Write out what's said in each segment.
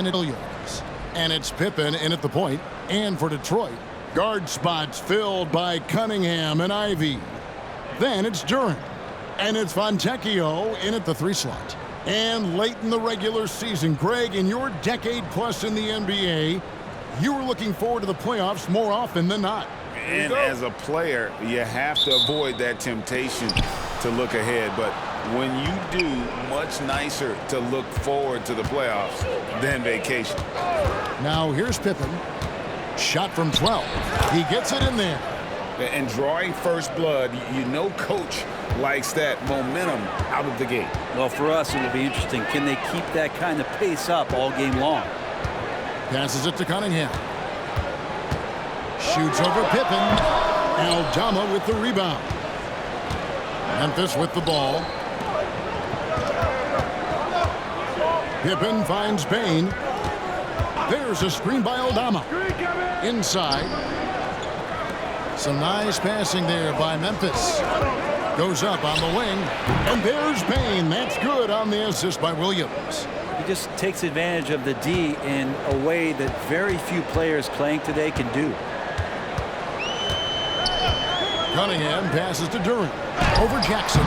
And it's Williams. And it's Pippen in at the point. And for Detroit, guard spots filled by Cunningham and Ivy. Then it's Duren. And it's Fontecchio in at the 3 slot. And late in the regular season, Greg, in your decade plus in the NBA, you were looking forward to the playoffs more often than not. And as a player, you have to avoid that temptation to look ahead. But when you do, much nicer to look forward to the playoffs than vacation. Now here's Pippen. Shot from 12. He gets it in there. And drawing first blood, you know coach likes that momentum out of the gate. Well, for us, it will be interesting. Can they keep that kind of pace up all game long? Passes it to Cunningham. Shoots over Pippen. Aldama with the rebound. Memphis with the ball. Pippen finds Bain. There's a screen by Aldama. Inside. Some nice passing there by Memphis. Goes up on the wing. And there's Bain. That's good on the assist by Williams. He just takes advantage of the D in a way that very few players playing today can do. Cunningham passes to Duren. Over Jackson.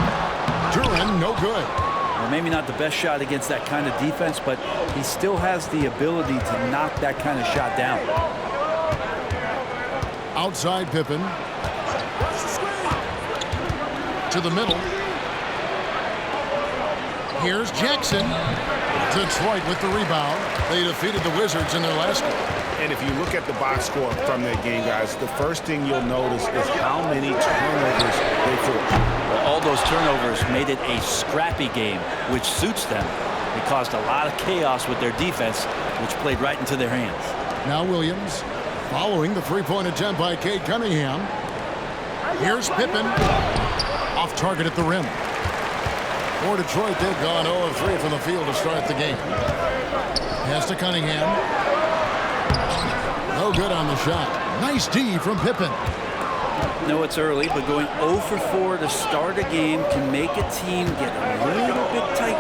Duren, no good. Well, maybe not the best shot against that kind of defense, but he still has the ability to knock that kind of shot down. Outside Pippen. To the middle. Here's Jackson. Detroit with the rebound. They defeated the Wizards in their last game. And if you look at the box score from that game, guys, the first thing you'll notice is how many turnovers they forced. Well, all those turnovers made it a scrappy game, which suits them. It caused a lot of chaos with their defense, which played right into their hands. Now Williams, following the three-point attempt by Cade Cunningham. Here's Pippen. Off target at the rim. For Detroit, they've gone 0 of 3 from the field to start the game. Pass to Cunningham. No good on the shot. Nice D from Pippen. No, it's early, but going 0 for 4 to start a game can make a team get a little bit tight.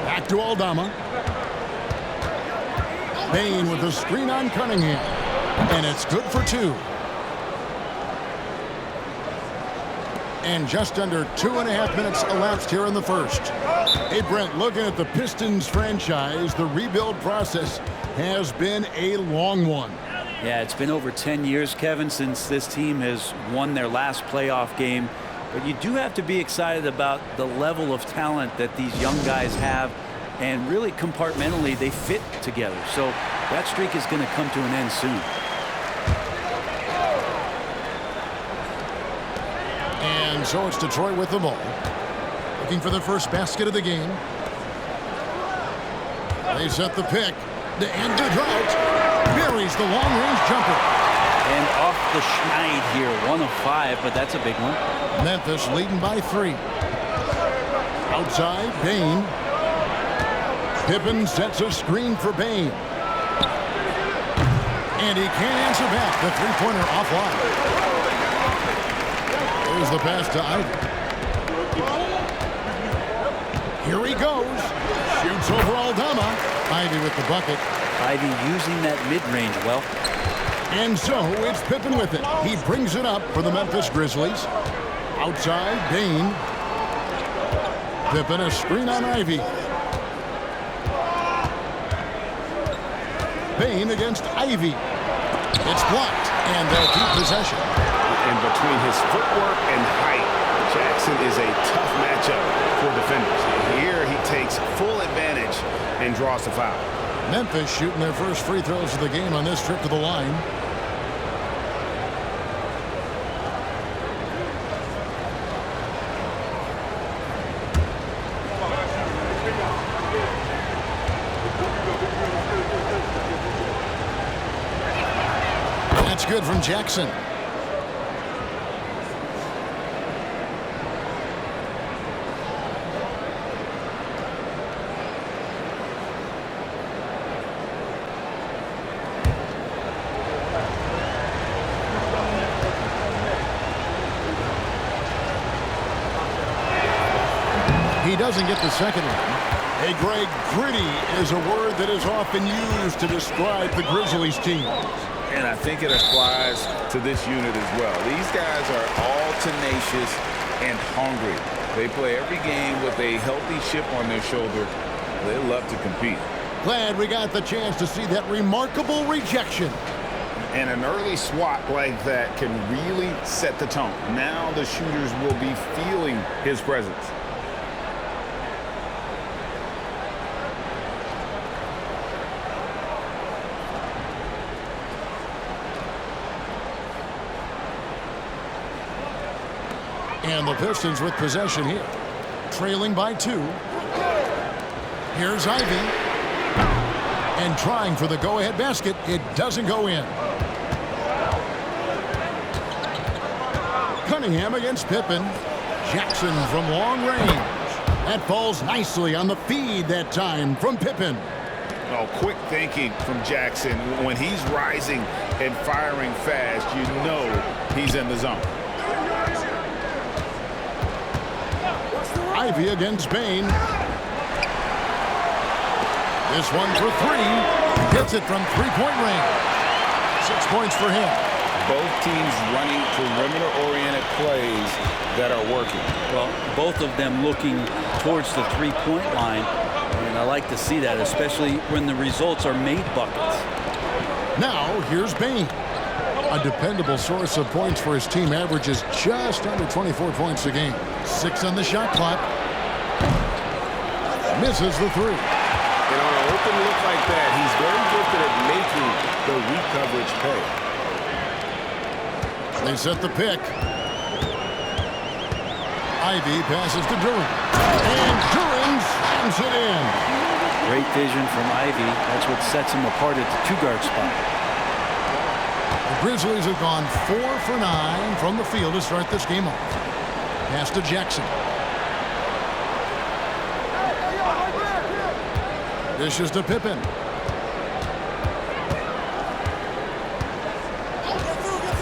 Back to Aldama. Bain with the screen on Cunningham. And it's good for 2. And just under 2.5 minutes elapsed here in the first. Hey, Brent, looking at the Pistons franchise, the rebuild process has been a long one. Yeah, it's been over 10 years, Kevin, since this team has won their last playoff game. But you do have to be excited about the level of talent that these young guys have. And really, compartmentally, they fit together. So that streak is going to come to an end soon. And so it's Detroit with the ball. Looking for the first basket of the game. They set the pick. To end the drought. Buries the long-range jumper. And off the schneid here. 1 of 5, but that's a big one. Memphis leading by 3. Outside, Bain. Pippen sets a screen for Bain. And he can't answer back. The three-pointer offline. There's the pass to Ivy. Here he goes. Shoots over Aldama. Ivy with the bucket. Ivy using that mid-range well. And so it's Pippen with it. He brings it up for the Memphis Grizzlies. Outside, Bain. Pippen a screen on Ivy. Bain against Ivy. It's blocked, and they'll keep possession. And between his footwork and height, Jackson is a tough matchup for defenders. Here he takes full advantage and draws the foul. Memphis shooting their first free throws of the game on this trip to the line. That's good from Jackson. He doesn't get the second one. Hey, Greg, gritty is a word that is often used to describe the Grizzlies team. And I think it applies to this unit as well. These guys are all tenacious and hungry. They play every game with a healthy chip on their shoulder. They love to compete. Glad we got the chance to see that remarkable rejection. And an early swat like that can really set the tone. Now the shooters will be feeling his presence. And the Pistons with possession here. Trailing by 2. Here's Ivy. And trying for the go-ahead basket. It doesn't go in. Cunningham against Pippen. Jackson from long range. That falls nicely on the feed that time from Pippen. Oh, quick thinking from Jackson. When he's rising and firing fast, you know he's in the zone. Ivy against Bain. This one for 3. Hits it from three-point range. 6 points for him. Both teams running perimeter-oriented plays that are working. Well, both of them looking towards the three-point line. And I like to see that, especially when the results are made buckets. Now, here's Bain. A dependable source of points for his team, averages just under 24 points a game. 6 on the shot clock. Misses the 3. And on an open look like that, he's very gifted at making the weak coverage pay. They set the pick. Ivy passes to Duran. And Duran slams it in. Great vision from Ivy. That's what sets him apart at the 2-guard spot. The Grizzlies have gone 4 for 9 from the field to start this game off. Pass to Jackson. Dishes to Pippen.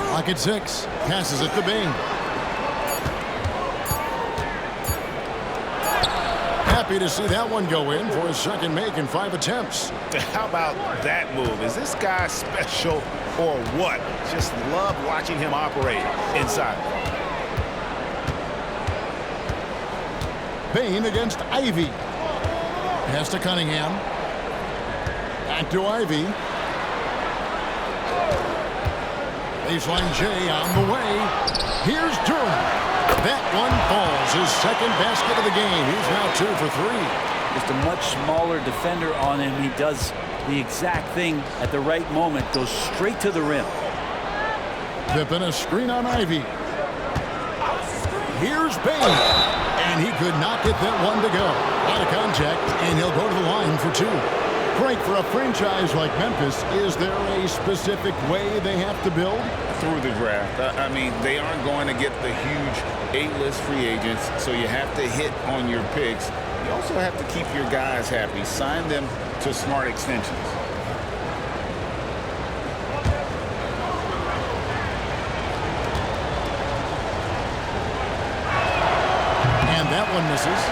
Clock at 6. Passes it to Bain. Happy to see that one go in for his second make in 5 attempts. How about that move? Is this guy special or what? Just love watching him operate inside. Bain against Ivy. Pass to Cunningham. Back to Ivy. Baseline J on the way. Here's Duran. That one falls. His second basket of the game. He's now 2 for 3. Just a much smaller defender on him. He does the exact thing at the right moment. Goes straight to the rim. Pippen a screen on Ivy. Here's Bain. And he could not get that one to go. Out of contact, and he'll go to the line for 2. Frank, for a franchise like Memphis, is there a specific way they have to build? Through the draft. I mean, they aren't going to get the huge A-list free agents, so you have to hit on your picks. You also have to keep your guys happy. Sign them to smart extensions. And that one misses.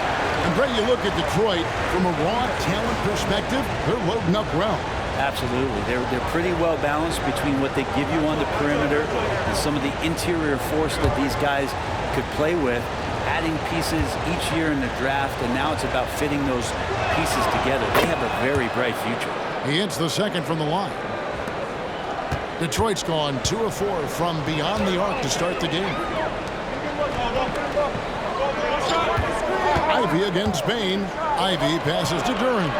And Brady, you look at Detroit from a raw talent perspective, they're loading up well. Absolutely. They're pretty well balanced between what they give you on the perimeter and some of the interior force that these guys could play with, adding pieces each year in the draft, and now it's about fitting those pieces together. They have a very bright future. He hits the second from the line. Detroit's gone 2 of 4 from beyond the arc to start the game. Ivy against Bain. Ivy passes to Duran.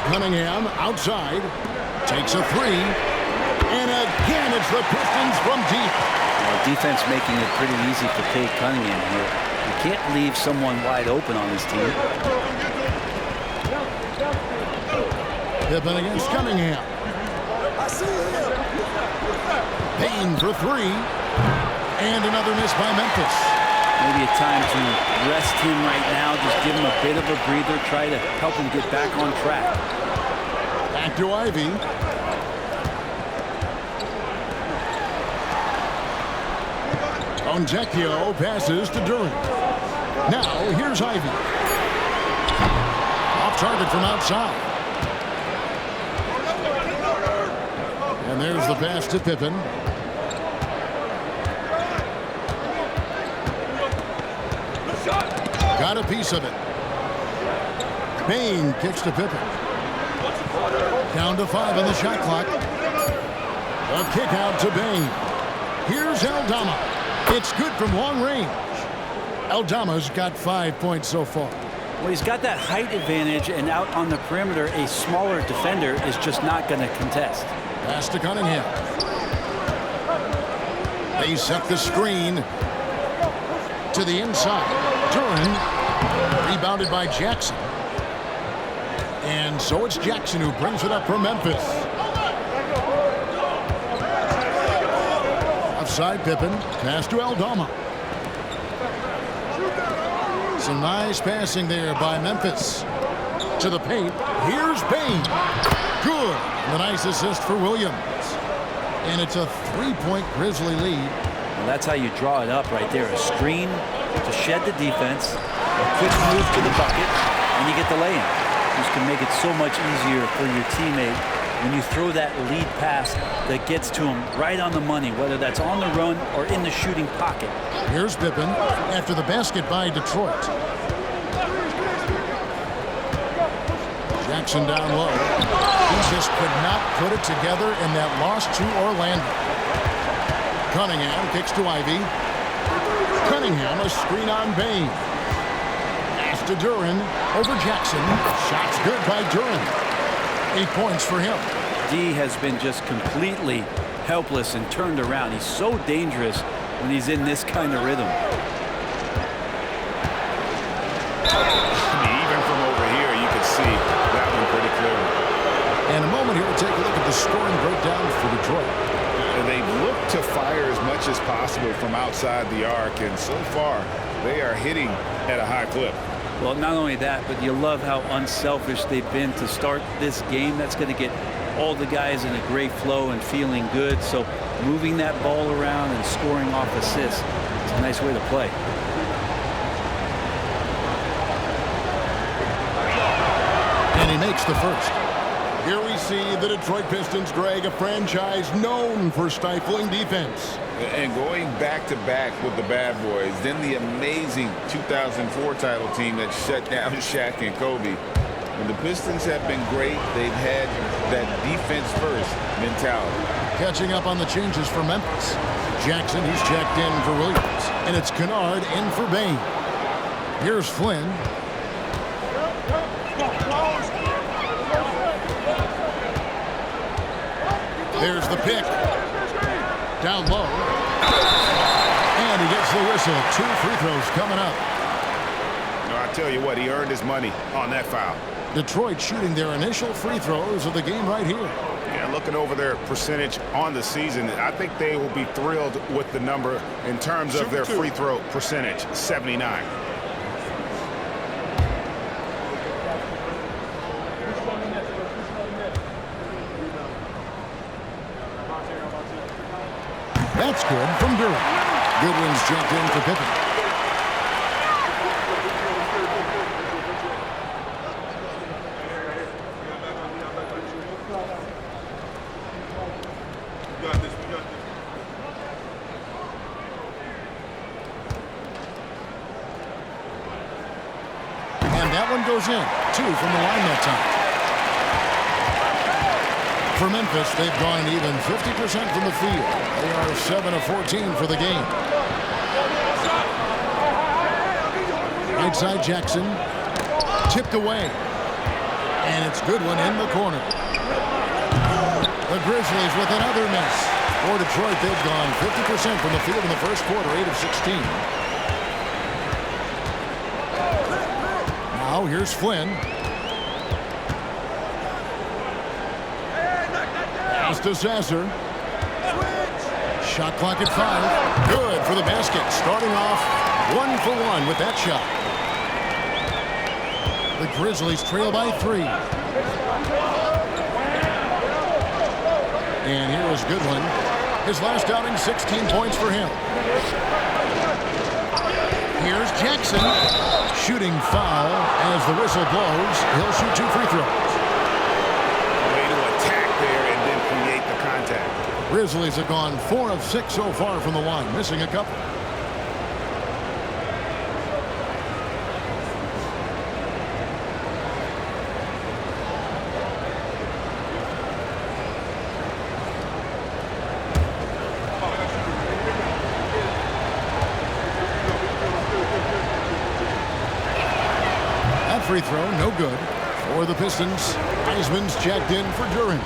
Cunningham outside. Takes a 3. And again, it's the Pistons from deep. Well, defense making it pretty easy for Cade Cunningham here. You can't leave someone wide open on this team. Pippen against Cunningham. Bain for 3. And another miss by Memphis. Maybe a time to rest him right now, just give him a bit of a breather, try to help him get back on track. Back to Ivy. Fontecchio passes to Duran. Now, here's Ivy. Off target from outside. And there's the pass to Pippen. Got a piece of it. Bain kicks to Pippen. Down to 5 on the shot clock. A kick out to Bain. Here's Aldama. It's good from long range. Aldama's got 5 points so far. Well, he's got that height advantage, and out on the perimeter, a smaller defender is just not going to contest. Pass to Cunningham. They set the screen to the inside. Duran, rebounded by Jackson. And so it's Jackson who brings it up for Memphis. Offside Pippen. Pass to Aldama. Some nice passing there by Memphis. To the paint. Here's Bain. Good. And a nice assist for Williams. And it's a 3-point Grizzly lead. Well, that's how you draw it up right there. A screen to shed the defense, a quick move to the bucket, and you get the lay-in. Just can make it so much easier for your teammate when you throw that lead pass that gets to him right on the money, whether that's on the run or in the shooting pocket. Here's Pippen after the basket by Detroit. Jackson down low. He just could not put it together in that loss to Orlando. Cunningham kicks to Ivy. Cunningham, a screen on Bain. Pass to Duran over Jackson. Shots good by Duran. 8 points for him. D has been just completely helpless and turned around. He's so dangerous when he's in this kind of rhythm. Even from over here, you can see that one pretty clearly. In a moment here, we'll take a look at the scoring breakdown for Detroit. They look to fire as much as possible from outside the arc, and so far, they are hitting at a high clip. Well, not only that, but you love how unselfish they've been to start this game. That's going to get all the guys in a great flow and feeling good. So moving that ball around and scoring off assists, it's a nice way to play. And he makes the first. Here we see the Detroit Pistons, Greg, a franchise known for stifling defense. And going back-to-back with the bad boys, then the amazing 2004 title team that shut down Shaq and Kobe. When the Pistons have been great, they've had that defense-first mentality. Catching up on the changes for Memphis. Jackson, he's checked in for Williams. And it's Kennard in for Bain. Here's Flynn. There's the pick. Down low. And he gets the whistle. 2 free throws coming up. No, I tell you what, he earned his money on that foul. Detroit shooting their initial free throws of the game right here. Yeah, looking over their percentage on the season, I think they will be thrilled with the number in terms of their free throw percentage, 79. That's good from Duran. Goodwin's checked in for Pippen. And that one goes in. 2 from the line that time. For Memphis, they've gone even 50% from the field. They are 7 of 14 for the game. Right side Jackson. Tipped away. And it's Goodwin in the corner. The Grizzlies with another miss. For Detroit, they've gone 50% from the field in the first quarter, 8 of 16. Now here's Flynn. Pass to Sasser. Shot clock at 5. Good for the basket. Starting off 1 for 1 with that shot. The Grizzlies trail by 3. And here is Goodwin. His last outing, 16 points for him. Here's Jackson. Shooting foul as the whistle blows. He'll shoot 2 free throws. Way to attack there and then create the contact. Grizzlies have gone 4 of 6 so far from the line, missing a couple. Free throw, no good for the Pistons. Wiseman's checked in for Durant.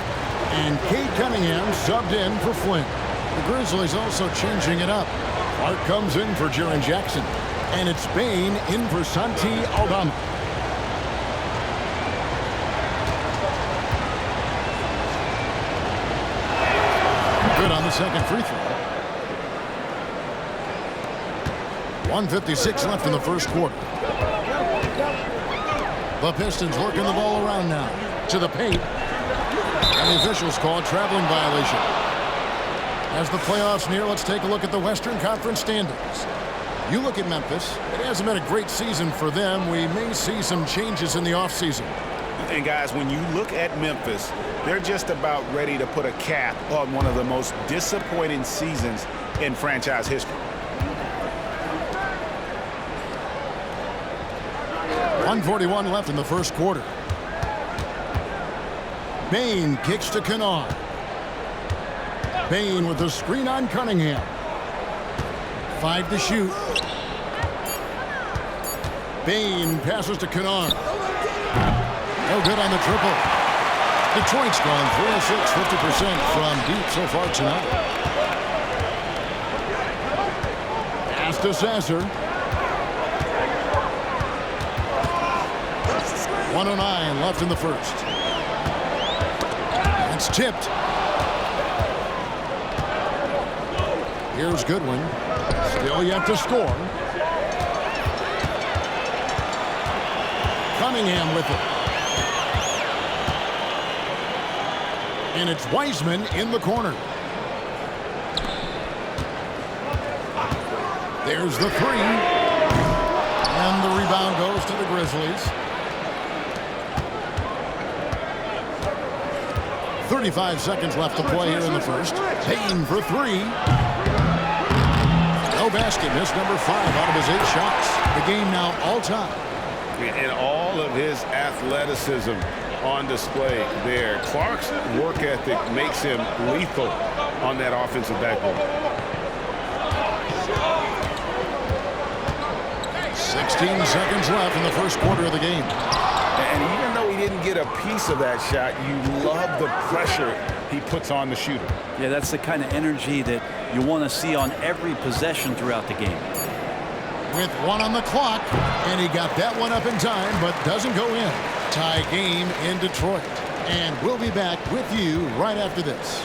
And Cade Cunningham subbed in for Flynn. The Grizzlies also changing it up. Clark comes in for Jaren Jackson. And it's Bain in for Santi Aldama. Good on the second free throw. 1:56 left in the first quarter. The Pistons working the ball around now to the paint. And the officials call a traveling violation. As the playoffs near, let's take a look at the Western Conference standings. You look at Memphis. It hasn't been a great season for them. We may see some changes in the offseason. And guys, when you look at Memphis, they're just about ready to put a cap on one of the most disappointing seasons in franchise history. 1:41 left in the first quarter. Bain kicks to Kennard. Bain with the screen on Cunningham. 5 to shoot. Bain passes to Kennard. No good on the triple. Detroit's gone 4 of 6, 50% from deep so far tonight. Pass to Sasser. 1:09 left in the first. It's tipped. Here's Goodwin. Still yet to score. Cunningham with it. And it's Wiseman in the corner. There's the 3. And the rebound goes to the Grizzlies. 35 seconds left to play here in the first. Payne for 3. No basket. Missed number 5 out of his 8 shots. The game now all time. And all of his athleticism on display there. Clark's work ethic makes him lethal on that offensive backboard. 16 seconds left in the first quarter of the game. And even though he didn't get a piece of that shot, you love the pressure he puts on the shooter. Yeah, that's the kind of energy that you want to see on every possession throughout the game. With 1 on the clock, and he got that one up in time, but doesn't go in. Tie game in Detroit. And we'll be back with you right after this.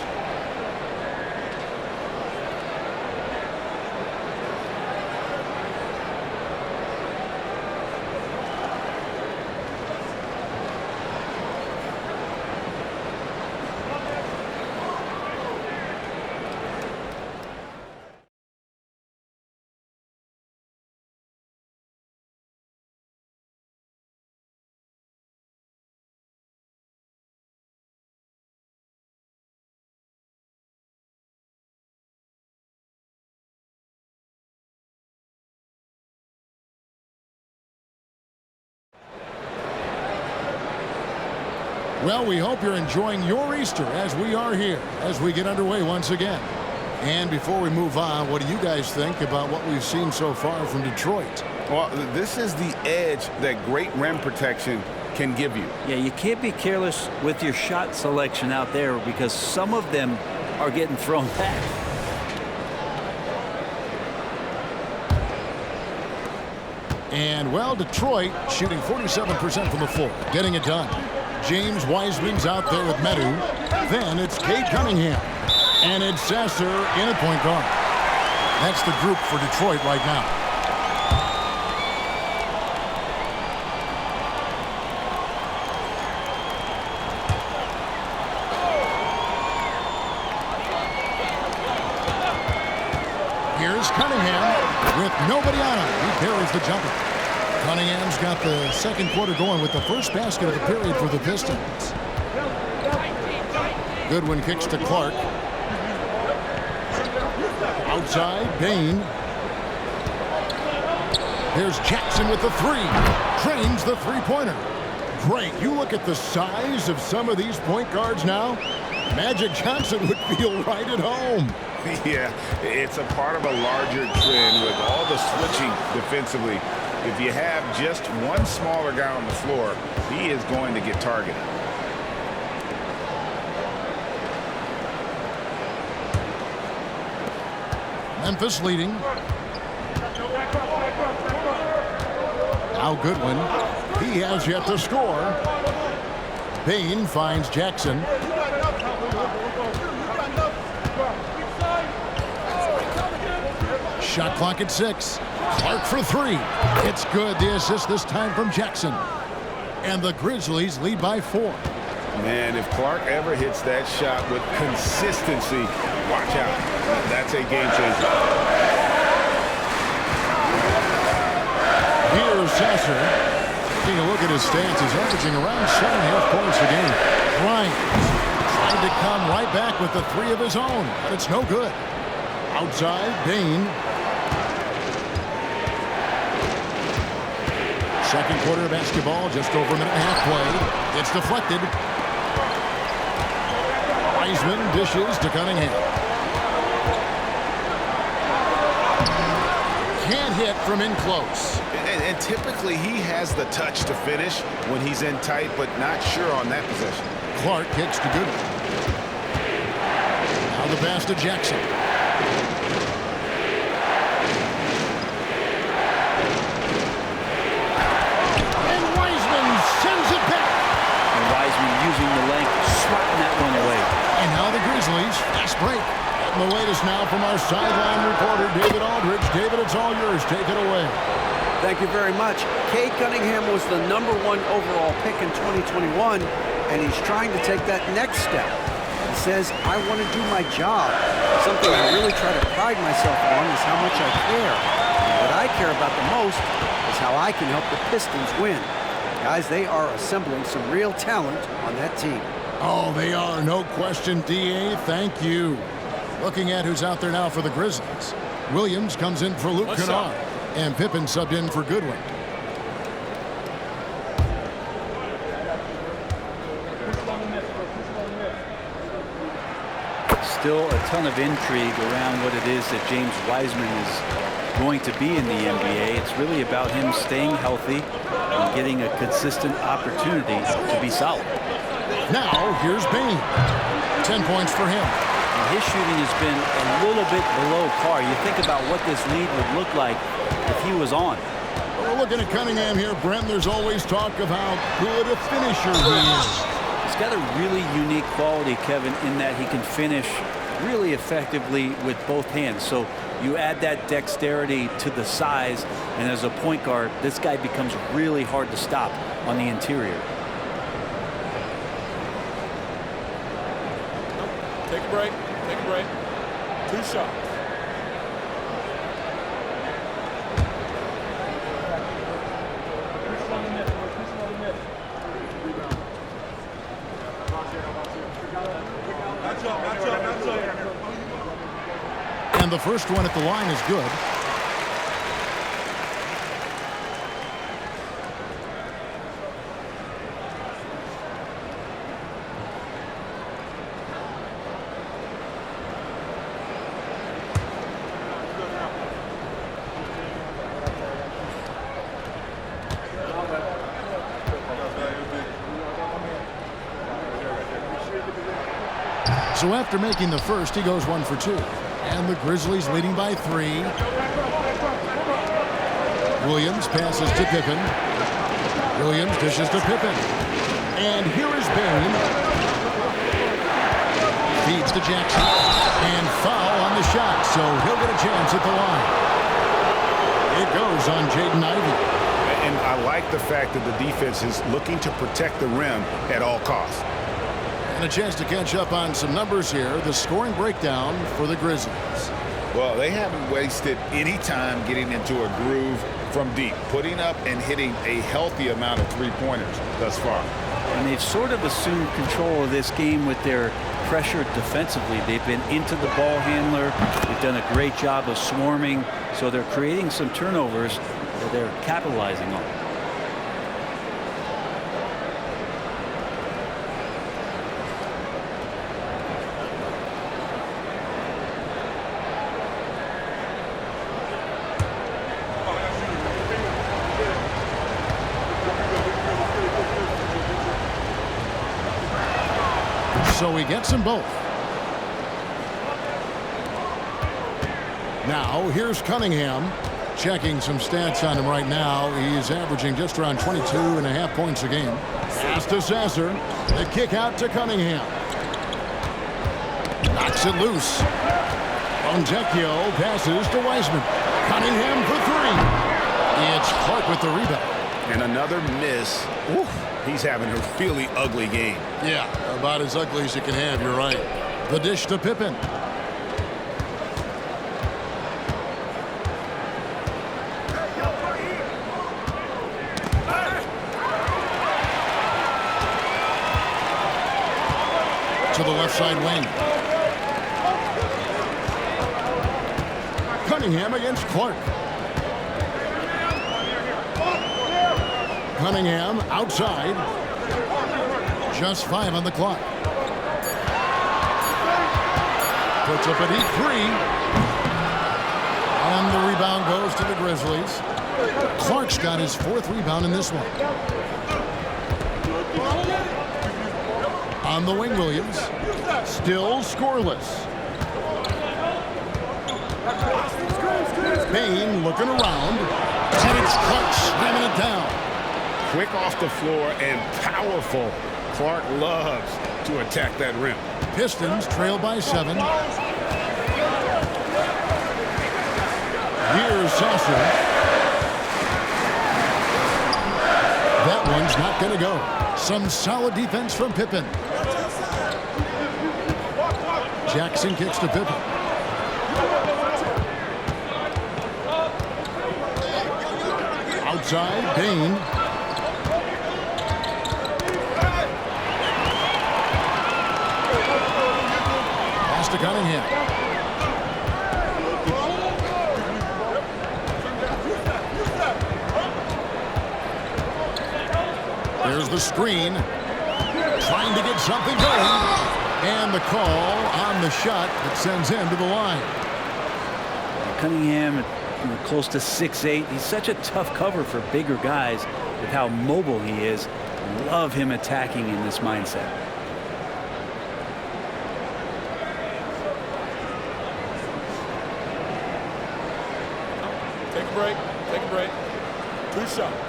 Well, we hope you're enjoying your Easter as we are here, as we get underway once again. And before we move on, what do you guys think about what we've seen so far from Detroit? Well, this is the edge that great rim protection can give you. Yeah, you can't be careless with your shot selection out there because some of them are getting thrown back. And, well, Detroit shooting 47% from the floor, getting it done. James Wiseman's out there with Medu. Then it's Cade Cunningham. And it's Sasser in at point guard. That's the group for Detroit right now. Here's is Cunningham with nobody on him. He carries the jumper. Cunningham's got the second quarter going with the first basket of the period for the Pistons. Goodwin kicks to Clark. Outside, Bain. Here's Jackson with the three. Drains the three-pointer. Great. You look at the size of some of these point guards now. Magic Johnson would feel right at home. Yeah, it's a part of a larger trend with all the switching defensively. If you have just one smaller guy on the floor, he is going to get targeted. Memphis leading. Now Goodwin. He has yet to score. Bain finds Jackson. Shot clock at 6. Clark for 3. It's good. The assist this time from Jackson. And the Grizzlies lead by 4. Man, if Clark ever hits that shot with consistency, watch out. That's a game changer. Here's Sasser. Taking a look at his stats, he's averaging around 7.5 points a game. Bryant trying to come right back with the 3 of his own, but it's no good. Outside, Bain. Second quarter of basketball, just over a minute and a half played. It's deflected. Wiseman dishes to Cunningham. Can't hit from in close. And typically he has the touch to finish when he's in tight, but not sure on that possession. Clark kicks to Goodwin. Now the pass to Jackson. And Wiseman sends it back. And Wiseman using the length, swatting that one away. And now the Grizzlies, fast break. And the latest now from our sideline reporter, David Aldridge. David, it's all yours. Take it away. Thank you very much. Cade Cunningham was the #1 overall pick in 2021, and he's trying to take that next step. He says, I want to do my job. Something I really try to pride myself on is how much I care. And what I care about the most is how I can help the Pistons win. Guys, they are assembling some real talent on that team. Oh, they are. No question, D.A. Thank you. Looking at who's out there now for the Grizzlies. Williams comes in for Luke Kennard. And Pippen subbed in for Goodwin. Still a ton of intrigue around what it is that James Wiseman is going to be in the NBA. It's really about him staying healthy and getting a consistent opportunity to be solid. Now, here's Bain. 10 points for him. And his shooting has been a little bit below par. You think about what this lead would look like if he was on. Well, we're looking at Cunningham here, Brent. There's always talk of how good a finisher he is. He's got a really unique quality, Kevin, in that he can finish really effectively with both hands. So you add that dexterity to the size, and as a point guard, this guy becomes really hard to stop on the interior. Take a break. Take a break. 2 shots. And the first one at the line is good. So after making the first, he goes 1 for 2. And the Grizzlies leading by 3. Williams passes to Pippen. Williams dishes to Pippen. And here is Bain. Feeds to Jackson. And foul on the shot, so he'll get a chance at the line. It goes on Jaden Ivey. And I like the fact that the defense is looking to protect the rim at all costs. And a chance to catch up on some numbers here. The scoring breakdown for the Grizzlies. Well, they haven't wasted any time getting into a groove from deep, putting up and hitting a healthy amount of three-pointers thus far. And they've sort of assumed control of this game with their pressure defensively. They've been into the ball handler. They've done a great job of swarming. So they're creating some turnovers that they're capitalizing on. So he gets them both. Now here's Cunningham. Checking some stats on him right now. He's averaging just around 22.5 points a game. Pass to Sasser. The kick out to Cunningham. Knocks it loose. Fontecchio passes to Wiseman. Cunningham for three. It's Clark with the rebound. And another miss. Oof. He's having a really ugly game. Yeah, about as ugly as you can have, you're right. The dish to Pippen. To the left side wing. Cunningham against Clark. Cunningham outside. Just 5 on the clock. Puts up a deep three. And the rebound goes to the Grizzlies. Clark's got his 4th rebound in this one. On the wing, Williams. Still scoreless. Bain looking around. And it's Clark slamming it down. Quick off the floor and powerful. Clark loves to attack that rim. Pistons trail by 7. Here's Sasser. That one's not going to go. Some solid defense from Pippen. Jackson kicks to Pippen. Outside, Bain. Pass to Cunningham. There's the screen. Trying to get something going. And the call on the shot that sends him to the line. Cunningham, close to 6'8". He's such a tough cover for bigger guys with how mobile he is. Love him attacking in this mindset. Take a break. Take a break. 2 shots.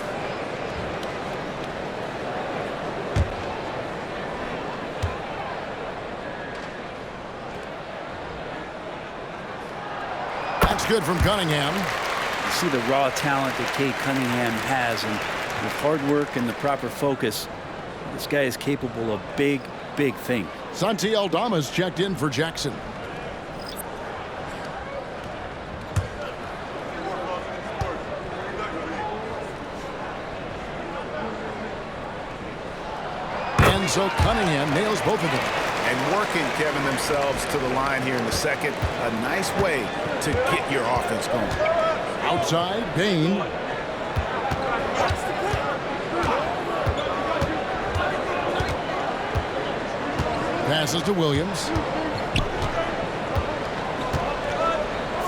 That's good from Cunningham. You see the raw talent that Cade Cunningham has, and with hard work and the proper focus, this guy is capable of big, big things. Santi Aldama's checked in for Jackson. And so Cunningham nails both of them. And working, Kevin, themselves to the line here in the second. A nice way to get your offense going. Outside, Bain. Passes to Williams.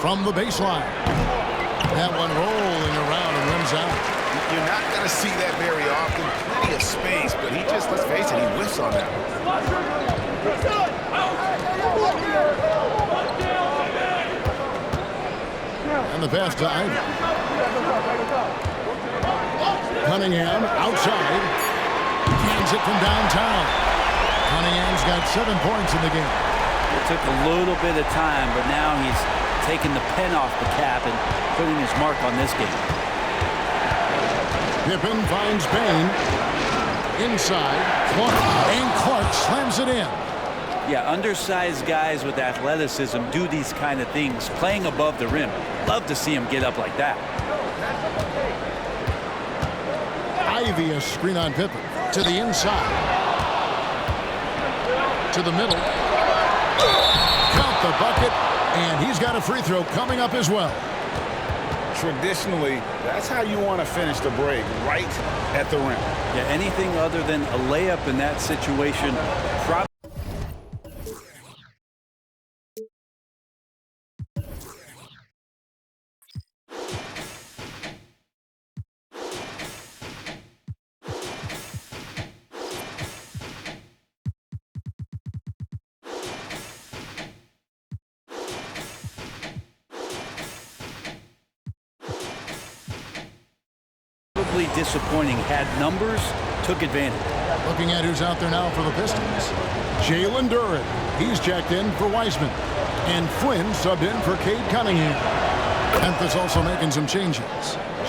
From the baseline. That one rolling around and runs out. You're not going to see that very often. Plenty of space, but he just, let's face it, he whiffs on that. And the pass to Ivy. Cunningham outside. Cans it from downtown. Cunningham's got 7 points in the game. It took a little bit of time, but now he's taking the pen off the cap and putting his mark on this game. Pippen finds Bain. Inside. Clark. And Clark slams it in. Yeah, undersized guys with athleticism do these kind of things, playing above the rim. Love to see him get up like that. Ivy, a screen on Pippen. To the inside. To the middle. Count the bucket. And he's got a free throw coming up as well. Traditionally, that's how you want to finish the break, right at the rim. Yeah, anything other than a layup in that situation probably. Disappointing. Had numbers, took advantage. Looking at who's out there now for the Pistons. Jalen Duren. He's checked in for Wiseman. And Flynn subbed in for Cade Cunningham. Memphis also making some changes.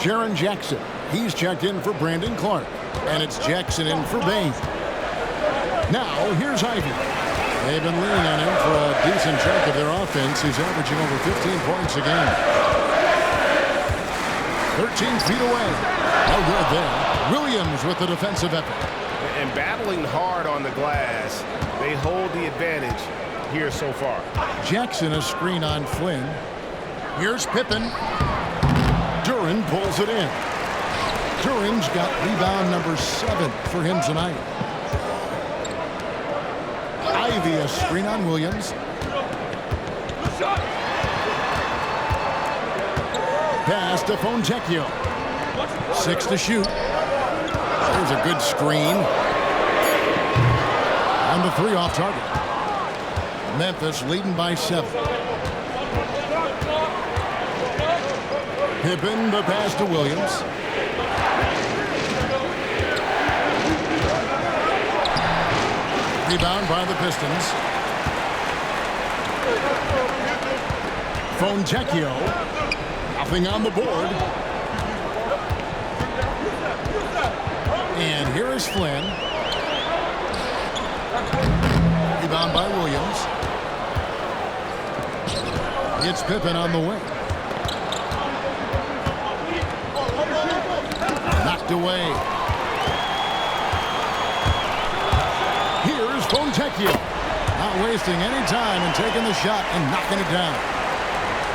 Jaren Jackson. He's checked in for Brandon Clark. And it's Jackson in for Bain. Now, here's Ivy. They've been leaning on him for a decent chunk of their offense. He's averaging over 15 points a game. 13 feet away. No good there. Williams with the defensive effort. And battling hard on the glass, they hold the advantage here so far. Jackson a screen on Flynn. Here's Pippen. Duren pulls it in. Duren's got rebound number 7 for him tonight. Ivy a screen on Williams. Pass to Fontecchio. 6 to shoot. There's a good screen. And the 3 off target. Memphis leading by 7. Pippen the pass to Williams. Rebound by the Pistons. Fontecchio. Nothing on the board. And here is Flynn. Rebound by Williams. It's Pippen on the wing. Knocked away. Here's Fontecchio. Not wasting any time and taking the shot and knocking it down.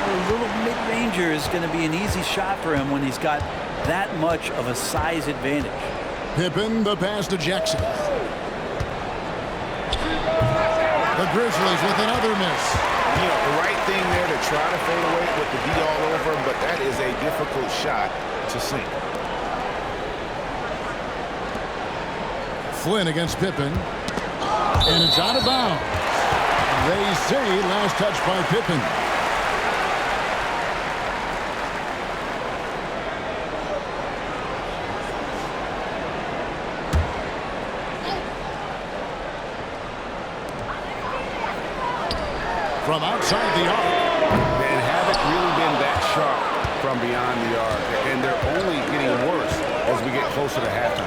A little mid-ranger is going to be an easy shot for him when he's got that much of a size advantage. Pippen the pass to Jackson. The Grizzlies with another miss. You know, the right thing there to try to fade away with the D all over him, but that is a difficult shot to sink. Flynn against Pippen. And it's out of bounds. They say last touch by Pippen. From outside the arc. And haven't really been that sharp from beyond the arc. And they're only getting worse as we get closer to halftime.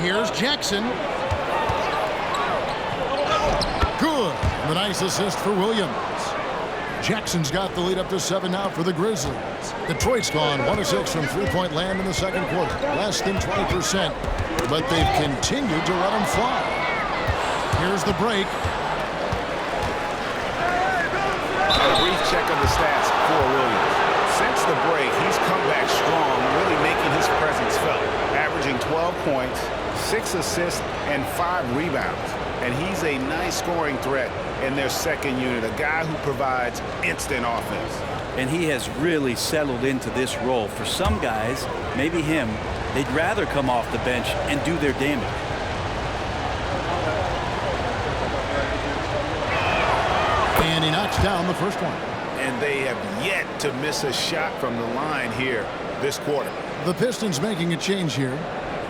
Here's Jackson. Good. The nice assist for Williams. Jackson's got the lead up to 7 now for the Grizzlies. Detroit's gone 1 of 6 from three-point land in the second quarter. Less than 20%. But they've continued to let them fly. Here's the break. A brief check of the stats for Williams. Since the break, he's come back strong, really making his presence felt. Averaging 12 points, 6 assists, and 5 rebounds. And he's a nice scoring threat in their second unit, a guy who provides instant offense. And he has really settled into this role. For some guys, maybe him, they'd rather come off the bench and do their damage. And he knocks down the first one. And they have yet to miss a shot from the line here this quarter. The Pistons making a change here.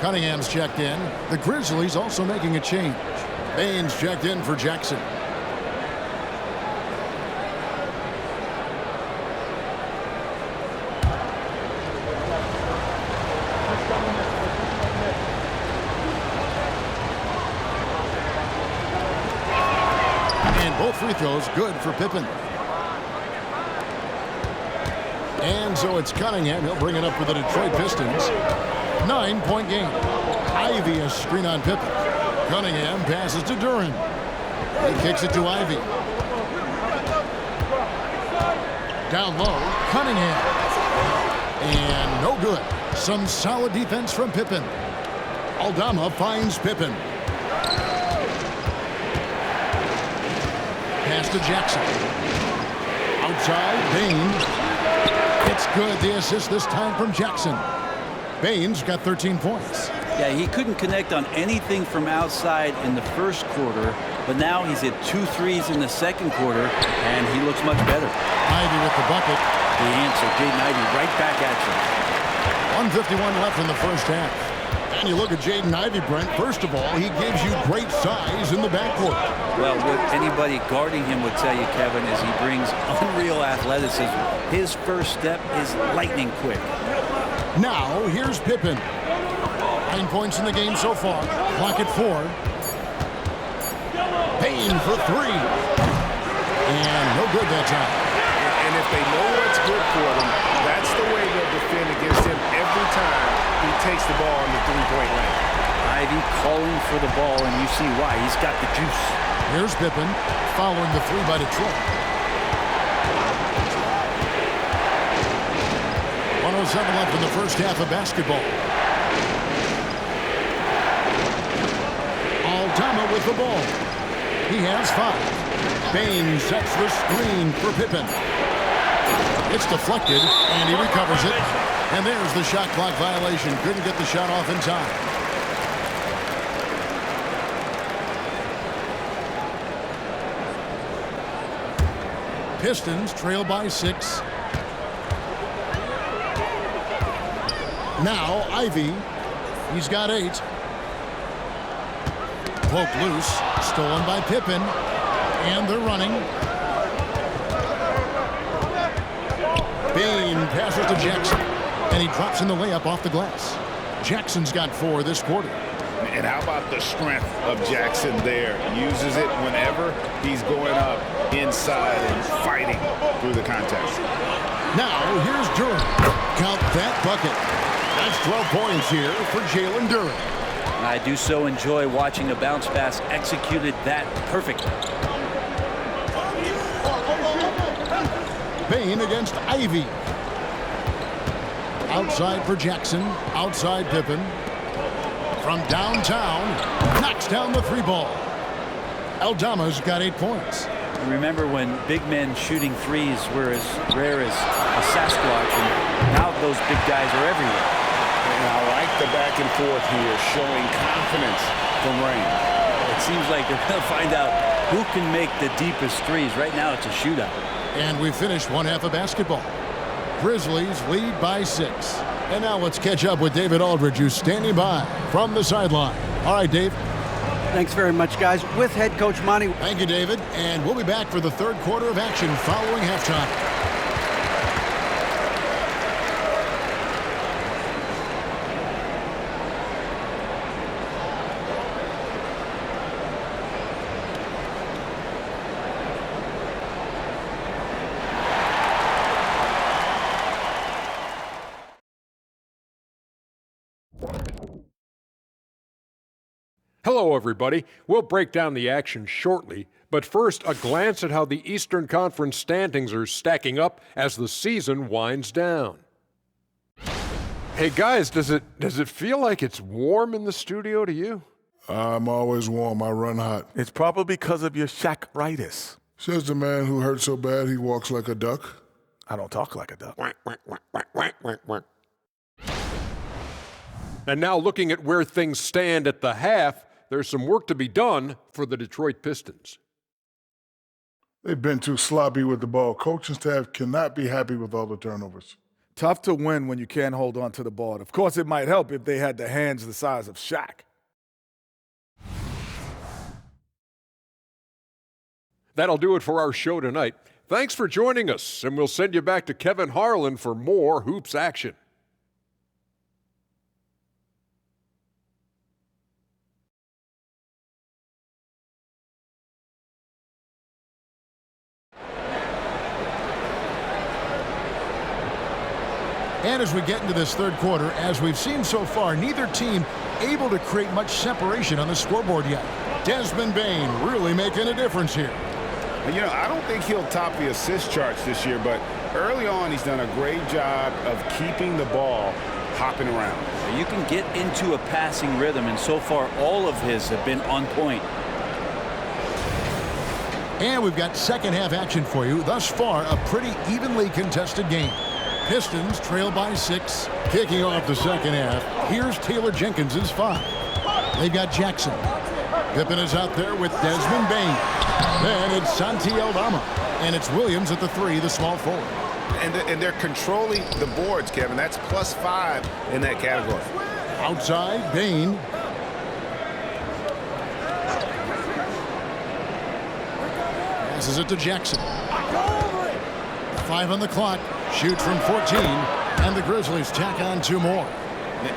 Cunningham's checked in. The Grizzlies also making a change. Baines checked in for Jackson. Both free throws good for Pippen. And so it's Cunningham. He'll bring it up for the Detroit Pistons. 9-point game. Ivy a screen on Pippen. Cunningham passes to Duran. He kicks it to Ivy. Down low, Cunningham. And no good. Some solid defense from Pippen. Aldama finds Pippen. Pass to Jackson. Outside, Bain. It's good. The assist this time from Jackson. Bain's got 13 points. Yeah, he couldn't connect on anything from outside in the first quarter, but now he's hit 2 threes in the second quarter, and he looks much better. Ivy with the bucket. The answer, Jaden Ivey right back at you. 1:51 left in the first half. And you look at Jaden Ivey, Brent. First of all, he gives you great size in the backcourt. Well, what anybody guarding him would tell you, Kevin, is he brings unreal athleticism. His first step is lightning quick. Now, here's Pippen. 9 points in the game so far. Clock at 4. Bain for 3. And no good that time. And if they know what's good for them, that's the way they'll defend against him every time he takes the ball in the three-point lane. Ivy calling for the ball, and you see why. He's got the juice. Here's Pippen following the 3 by Detroit. 1:07 left in the first half of basketball. Aldama with the ball. He has 5. Bain sets the screen for Pippen. It's deflected, and he recovers it. And there's the shot clock violation. Couldn't get the shot off in time. Pistons trail by 6. Now, Ivy. He's got 8. Poked loose. Stolen by Pippen. And they're running. Bain passes to Jackson. And he drops in the layup off the glass. Jackson's got 4 this quarter. And how about the strength of Jackson there? Uses it whenever he's going up inside and fighting through the contact. Now, here's Duran. Count that bucket. That's 12 points here for Jalen Duran. I do so enjoy watching a bounce pass executed that perfectly. Bain against Ivy. Outside for Jackson. Outside Pippen. From downtown, knocks down the 3 ball. Aldama's got 8 points. Remember when big men shooting threes were as rare as a Sasquatch, and now those big guys are everywhere. And I like the back and forth here, showing confidence from Rain. It seems like they're going to find out who can make the deepest threes. Right now, it's a shootout. And we finished one half of basketball. Grizzlies lead by 6. And now let's catch up with David Aldridge, who's standing by from the sideline. All right, Dave. Thanks very much, guys. With head coach Monty. Thank you, David. And we'll be back for the third quarter of action following halftime. Hello, everybody. We'll break down the action shortly, but first, a glance at how the Eastern Conference standings are stacking up as the season winds down. Hey, guys, does it feel like it's warm in the studio to you? I'm always warm. I run hot. It's probably because of your Shaq-ritis. Says the man who hurt so bad he walks like a duck. I don't talk like a duck. And now looking at where things stand at the half, there's some work to be done for the Detroit Pistons. They've been too sloppy with the ball. Coaching staff cannot be happy with all the turnovers. Tough to win when you can't hold on to the ball. Of course, it might help if they had the hands the size of Shaq. That'll do it for our show tonight. Thanks for joining us, and we'll send you back to Kevin Harlan for more hoops action. And as we get into this third quarter, as we've seen so far, neither team able to create much separation on the scoreboard yet. Desmond Bane really making a difference here. You know, I don't think he'll top the assist charts this year, but early on he's done a great job of keeping the ball hopping around. You can get into a passing rhythm, and so far all of his have been on point. And we've got second half action for you. Thus far, a pretty evenly contested game. Pistons trail by 6. Kicking off the second half, here's Taylor Jenkins' 5. They've got Jackson. Pippen is out there with Desmond Bane. Then it's Santi Aldama. And it's Williams at the 3, the small forward. And they're controlling the boards, Kevin. That's +5 in that category. Outside, Bane. Passes it to Jackson. 5 on the clock. Shoots from 14. And the Grizzlies tack on 2 more.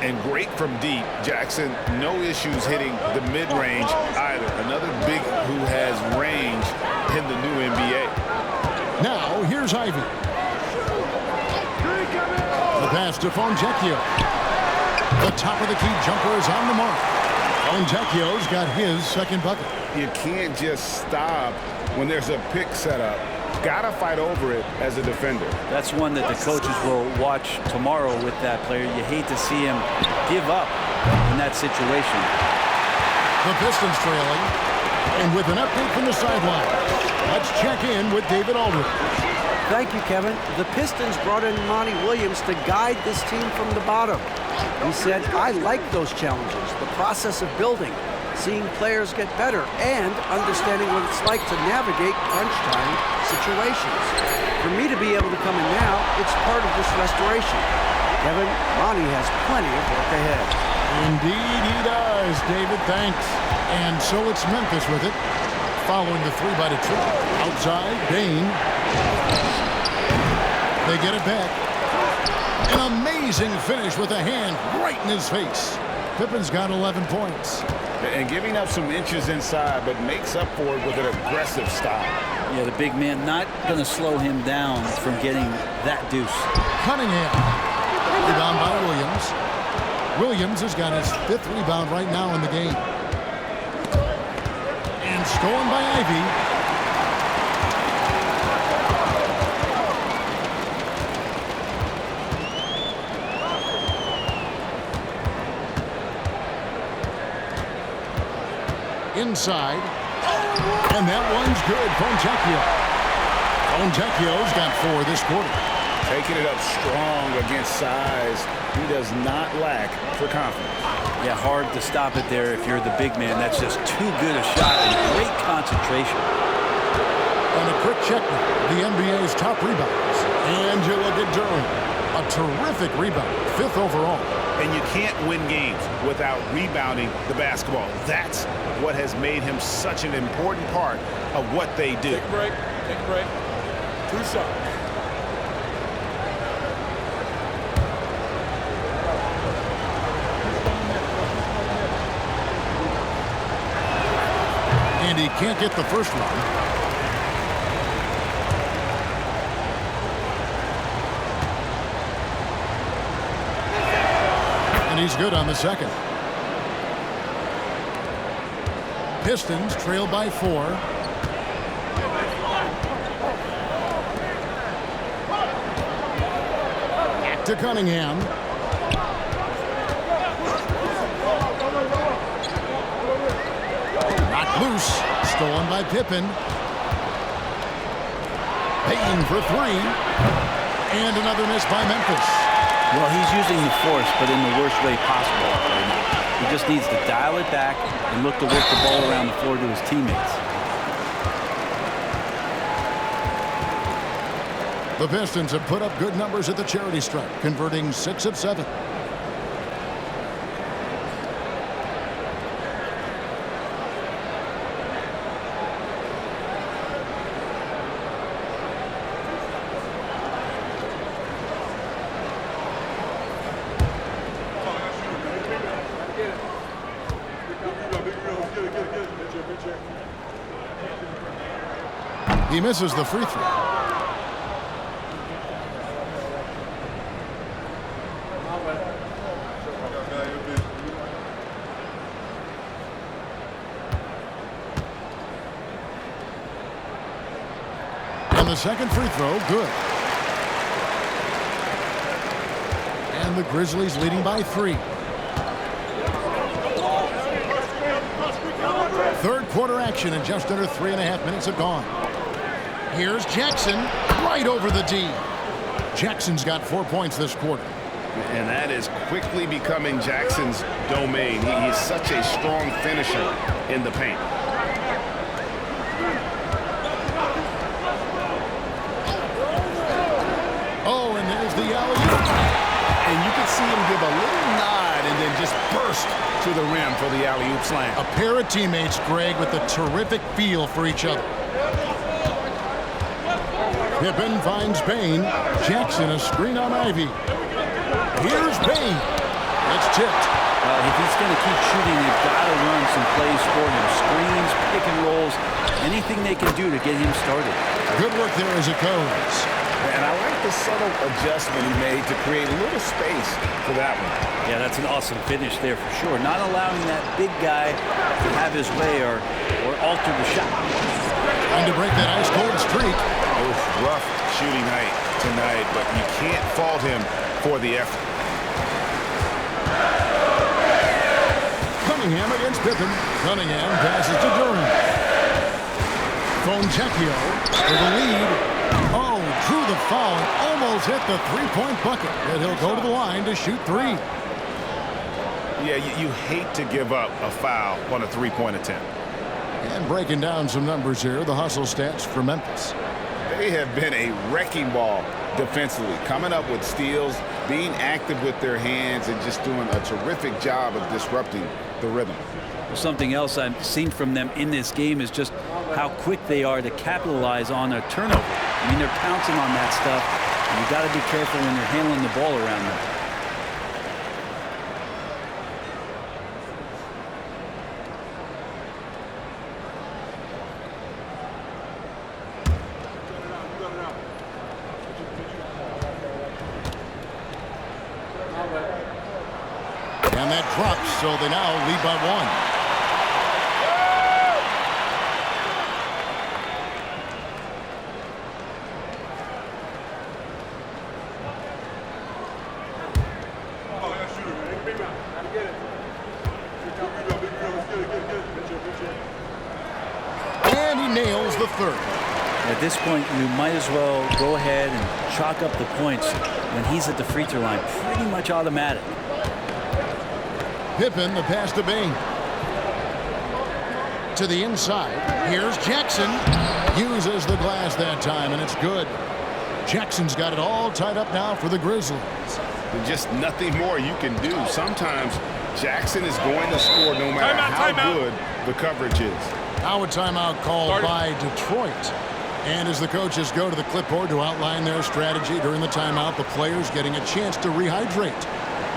And great from deep. Jackson, no issues hitting the mid-range either. Another big who has range in the new NBA. Now, here's Ivy. The pass to Fontecchio. The top of the key jumper is on the mark. Fontecchio's got his second bucket. You can't just stop when there's a pick set up. Gotta fight over it as a defender. That's one that the coaches will watch tomorrow with that player. You hate to see him give up in that situation. The Pistons trailing. And with an update from the sideline, let's check in with David Aldridge. Thank you, Kevin. The Pistons brought in Monty Williams to guide this team from the bottom. He said, I like those challenges, the process of building, seeing players get better, and understanding what it's like to navigate crunch time situations. For me to be able to come in now, it's part of this restoration. Kevin, Monty has plenty of work ahead. Indeed he does, David. Thanks. And so it's Memphis with it, following the 3 by Detroit. Outside, Bane. They get it back. An amazing finish with a hand right in his face. Pippen's got 11 points. And giving up some inches inside, but makes up for it with an aggressive style. Yeah, the big man not going to slow him down from getting that deuce. Cunningham. Rebound by Williams. Williams has got his 5th rebound right now in the game. And stolen by Ivy. Inside. And that one's good. Fontecchio. Fontecchio's got 4 this quarter. Taking it up strong against size. He does not lack for confidence. Yeah, hard to stop it there if you're the big man. That's just too good a shot and great concentration. And a quick check now. The NBA's top rebounders. And you look at Durham. A terrific rebound. 5th overall. And you can't win games without rebounding the basketball. That's what has made him such an important part of what they do. Take a break. Take a break. 2 shots. And he can't get the first one. And he's good on the second. Pistons trail by 4. Back to Cunningham. Knocked loose. Stolen by Pippen. Payton for 3. And another miss by Memphis. Well, he's using the force, but in the worst way possible right now. He just needs to dial it back and look to work the ball around the floor to his teammates. The Pistons have put up good numbers at the charity stripe, converting 6 of 7. He misses the free throw. And the second free throw, good. And the Grizzlies leading by 3. Third quarter action, and just under 3.5 minutes have gone. Here's Jackson, right over the D. Jackson's got 4 points this quarter. And that is quickly becoming Jackson's domain. He is such a strong finisher in the paint. Oh, and there's the alley-oop. And you can see him give a little nod and then just burst to the rim for the alley-oop slam. A pair of teammates, Greg, with a terrific feel for each other. Pippen finds Payne. Jackson a screen on Ivy. Here's Payne. It's tipped. If he's going to keep shooting, they've got to run some plays for him. Screens, pick and rolls, anything they can do to get him started. Good work there as it goes. And I like the subtle adjustment he made to create a little space for that one. Yeah, that's an awesome finish there for sure. Not allowing that big guy to have his way or alter the shot. Trying to break that ice-cold streak. Rough shooting night tonight, but you can't fault him for the effort. Cunningham against Pippen. Cunningham passes to Durant. Fontecchio for the lead. Oh, drew the foul and almost hit the three-point bucket. And he'll go to the line to shoot 3. Yeah, you hate to give up a foul on a three-point attempt. And breaking down some numbers here, the hustle stats for Memphis. They have been a wrecking ball defensively, coming up with steals, being active with their hands, and just doing a terrific job of disrupting the rhythm. Well, something else I've seen from them in this game is just how quick they are to capitalize on a turnover. I mean, they're pouncing on that stuff, and you've got to be careful when you're handling the ball around them. And that drops, so they now lead by 1. And he nails the third. At this point, you might as well go ahead and chalk up the points when he's at the free throw line. Pretty much automatic. Pippen, the pass to Bain. To the inside. Here's Jackson. Uses the glass that time, and it's good. Jackson's got it all tied up now for the Grizzlies. Just nothing more you can do. Sometimes Jackson is going to score no matter how good the coverage is. Now a timeout called by Detroit. And as the coaches go to the clipboard to outline their strategy during the timeout, the players getting a chance to rehydrate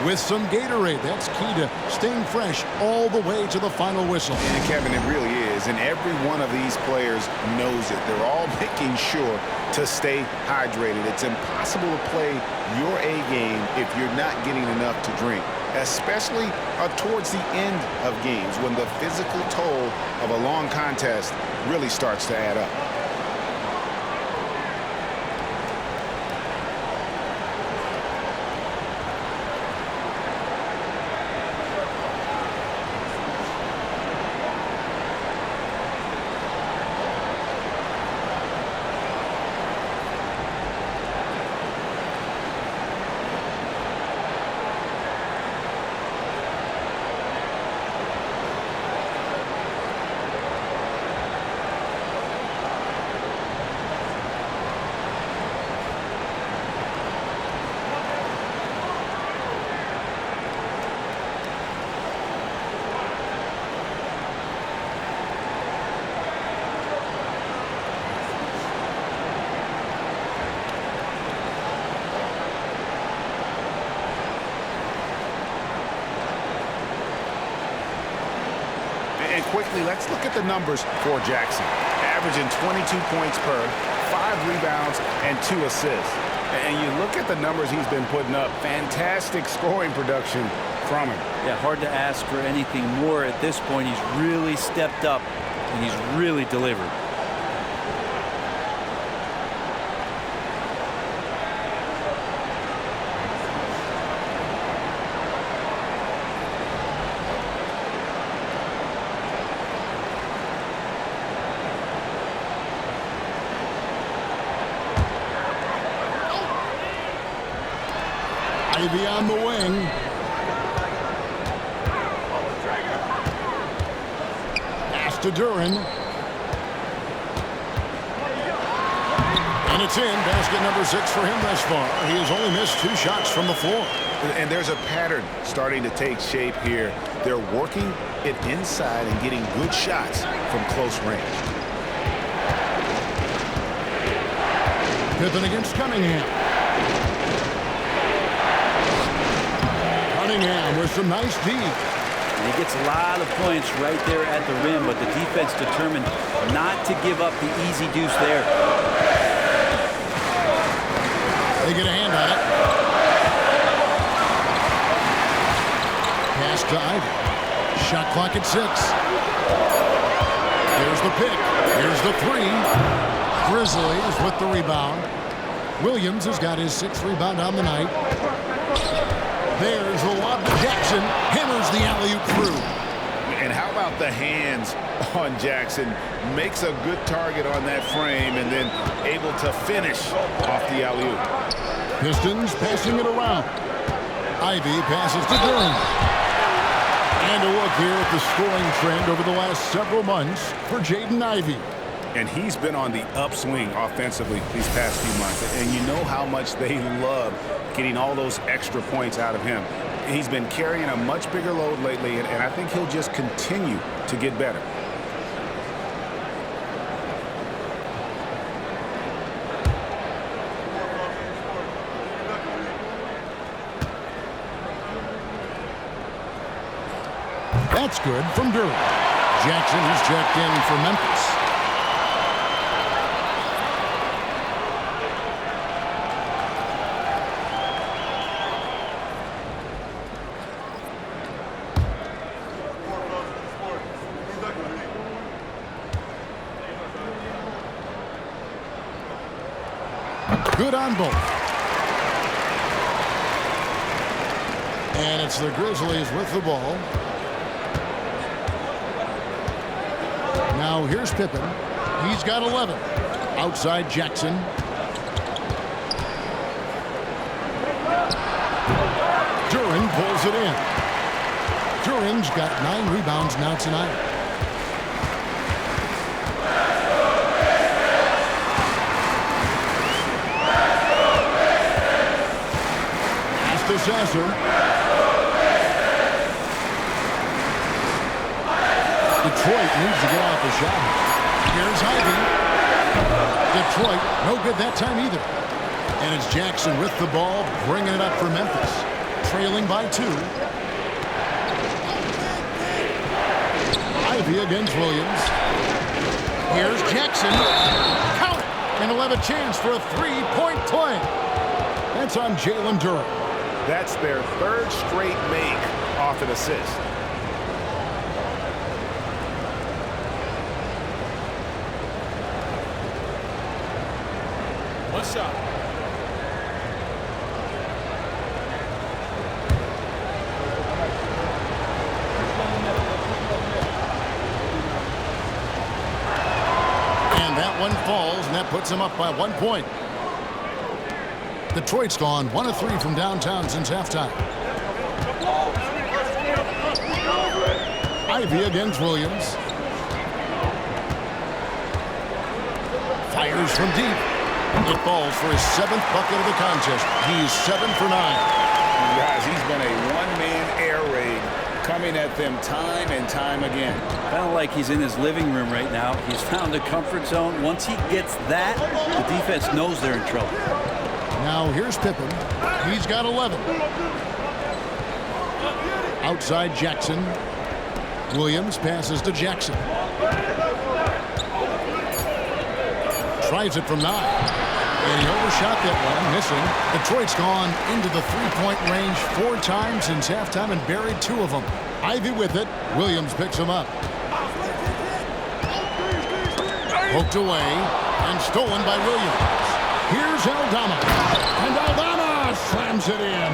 with some Gatorade. That's key to staying fresh all the way to the final whistle. And Kevin, it really is. And every one of these players knows it. They're all making sure to stay hydrated. It's impossible to play your A game if you're not getting enough to drink, especially towards the end of games when the physical toll of a long contest really starts to add up. And quickly, let's look at the numbers for Jackson. Averaging 22 points per, 5 rebounds, and 2 assists. And you look at the numbers he's been putting up. Fantastic scoring production from him. Yeah, hard to ask for anything more at this point. He's really stepped up, and he's really delivered. Ivy on the wing. Pass to Duran. And it's in. Basket number 6 for him thus far. He has only missed 2 shots from the floor. And there's a pattern starting to take shape here. They're working it inside and getting good shots from close range. Pippen against Cunningham. Cunningham with some nice D. And he gets a lot of points right there at the rim, but the defense determined not to give up the easy deuce there. They get a hand on it. Pass to Ivy. Shot clock at 6. Here's the pick. Here's the 3. Grizzlies with the rebound. Williams has got his 6th rebound on the night. There's the lob to Jackson. Hammers the alley-oop through. And how about the hands on Jackson? Makes a good target on that frame and then able to finish off the alley-oop. Pistons passing it around. Ivy passes to Duran. And a look here at the scoring trend over the last several months for Jaden Ivey. And he's been on the upswing offensively these past few months. And you know how much they love getting all those extra points out of him. He's been carrying a much bigger load lately, and I think he'll just continue to get better. That's good from Duran. Jackson is checked in for Memphis. Good on both. And it's the Grizzlies with the ball. Now here's Pippen. He's got 11. Outside Jackson. Duran pulls it in. Duran's got 9 rebounds now tonight. Pass to Sasser. Detroit needs to get off the shot. Here's Ivy. Detroit, no good that time either. And it's Jackson with the ball, bringing it up for Memphis. Trailing by 2. Ivy against Williams. Here's Jackson. Count it! And he'll have a chance for a 3-point play. That's on Jalen Duran. That's their 3rd straight make off an assist. One shot. And that one falls, and that puts him up by 1 point. Detroit's gone 1 of 3 from downtown since halftime. Ivy against Williams. Fires from deep. It falls for his 7th bucket of the contest. He's 7 for 9. Guys, he's been a one-man air raid coming at them time and time again. Kind of like he's in his living room right now. He's found a comfort zone. Once he gets that, the defense knows they're in trouble. Now here's Pippen. He's got 11. Outside Jackson. Williams passes to Jackson. Tries it from 9. And he overshot that one, missing. Detroit's gone into the 3-point range 4 times since halftime and buried 2 of them. Ivy with it. Williams picks him up. Poked away and stolen by Williams. Here's Aldama. And Aldama slams it in.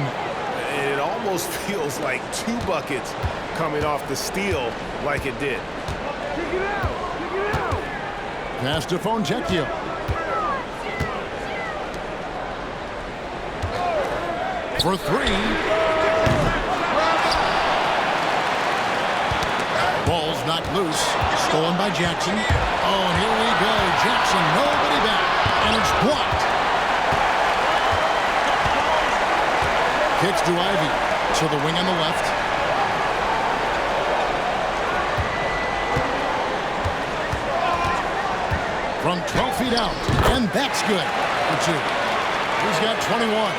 It almost feels like 2 buckets coming off the steal like it did. Pass to Fontecchio. For three. Ball's knocked loose. Stolen by Jackson. Oh, and here we go. Jackson, nobody back. And it's blocked. Kicks to Ivy. To the wing on the left. From 12 feet out. And that's good for two. He's got 21.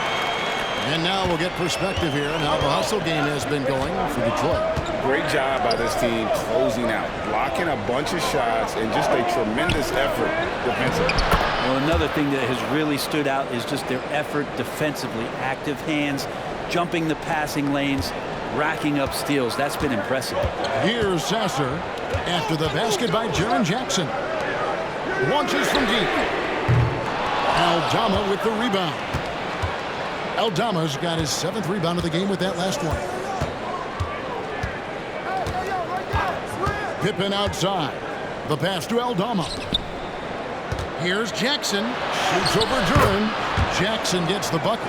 And now we'll get perspective here on how the hustle game has been going for Detroit. Great job by this team closing out, blocking a bunch of shots, and just a tremendous effort defensively. Well, another thing that has really stood out is just their effort defensively. Active hands, jumping the passing lanes, racking up steals. That's been impressive. Here's Sasser after the basket by Jaren Jackson. Launches from deep. Aldama with the rebound. Aldama's got his 7th rebound of the game with that last one. Pippen outside. The pass to Aldama. Here's Jackson. Shoots over Duran. Jackson gets the bucket.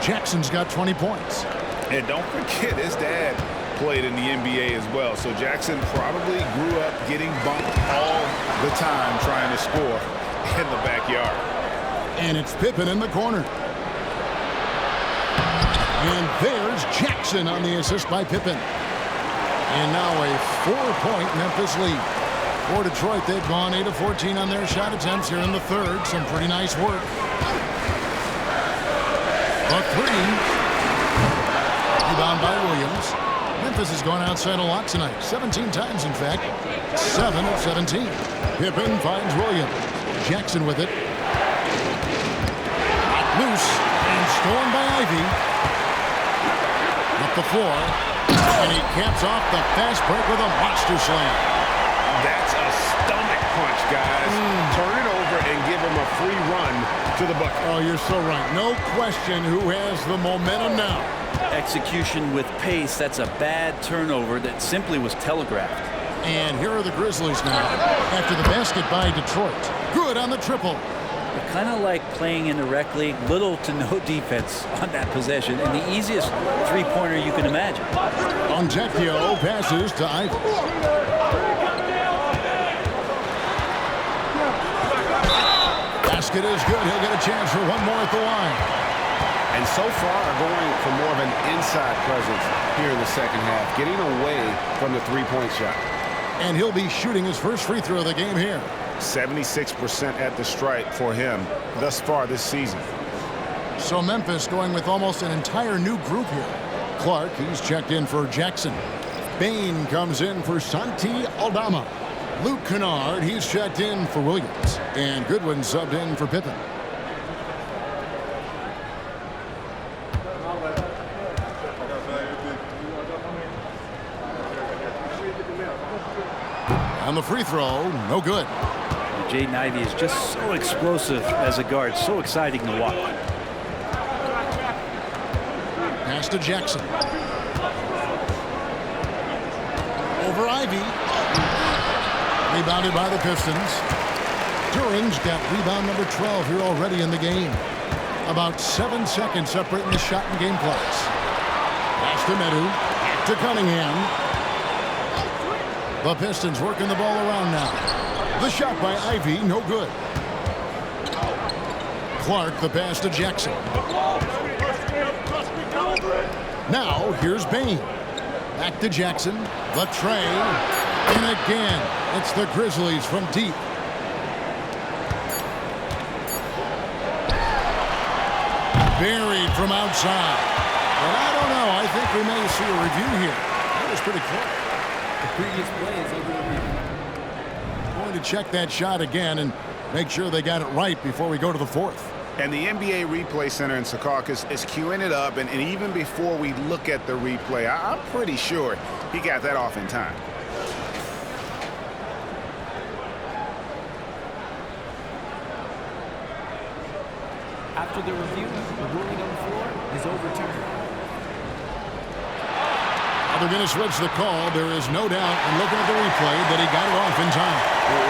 Jackson's got 20 points. And don't forget, his dad played in the NBA as well. So Jackson probably grew up getting bumped all the time trying to score in the backyard. And it's Pippen in the corner. And there's Jackson on the assist by Pippen. And now a 4-point Memphis lead. For Detroit, they've gone 8 of 14 on their shot attempts here in the third. Some pretty nice work. A three. Rebound by Williams. Memphis has gone outside a lot tonight. 17 times, in fact. 7 of 17. Pippen finds Williams. Jackson with it. Loose and stolen by Ivy. Up the floor. And he caps off the fast break with a monster slam. That's a stomach punch, guys. Turn it over and give him a free run to the bucket. Oh, you're so right. No question who has the momentum now. Execution with pace. That's a bad turnover that simply was telegraphed. And here are the Grizzlies now after the basket by Detroit. Good on the triple. Kind of like playing in the rec league, little to no defense on that possession, and the easiest three-pointer you can imagine. Fontecchio passes to Ivy. Basket is good. He'll get a chance for one more at the line. And so far going for more of an inside presence here in the second half, getting away from the three-point shot. And he'll be shooting his first free throw of the game here. 76% at the stripe for him thus far this season. So Memphis going with almost an entire new group here. Clark, he's checked in for Jackson. Bain comes in for Santi Aldama. Luke Kennard, he's checked in for Williams. And Goodwin subbed in for Pippen. On the free throw, no good. Jaden Ivey is just so explosive as a guard, so exciting to watch. Pass to Jackson. Over Ivy. Rebounded by the Pistons. Duran's got rebound number 12 here already in the game. About 7 seconds separating the shot and game clocks. Pass to Medu. Back to Cunningham. The Pistons working the ball around now. The shot by Ivy, no good. Clark, the pass to Jackson. Now, here's Bain. Back to Jackson. The tray. And again, it's the Grizzlies from deep. Buried from outside. But I don't know. I think we may see a review here. That was pretty close. The previous play is over the review. Going to check that shot again and make sure they got it right before we go to the fourth. And the NBA Replay Center in Secaucus is queuing it up, and even before we look at the replay, I'm pretty sure he got that off in time. After the review, the ruling on the floor is overturned. They're going to switch the call. There is no doubt, in looking at the replay, that he got it off in time.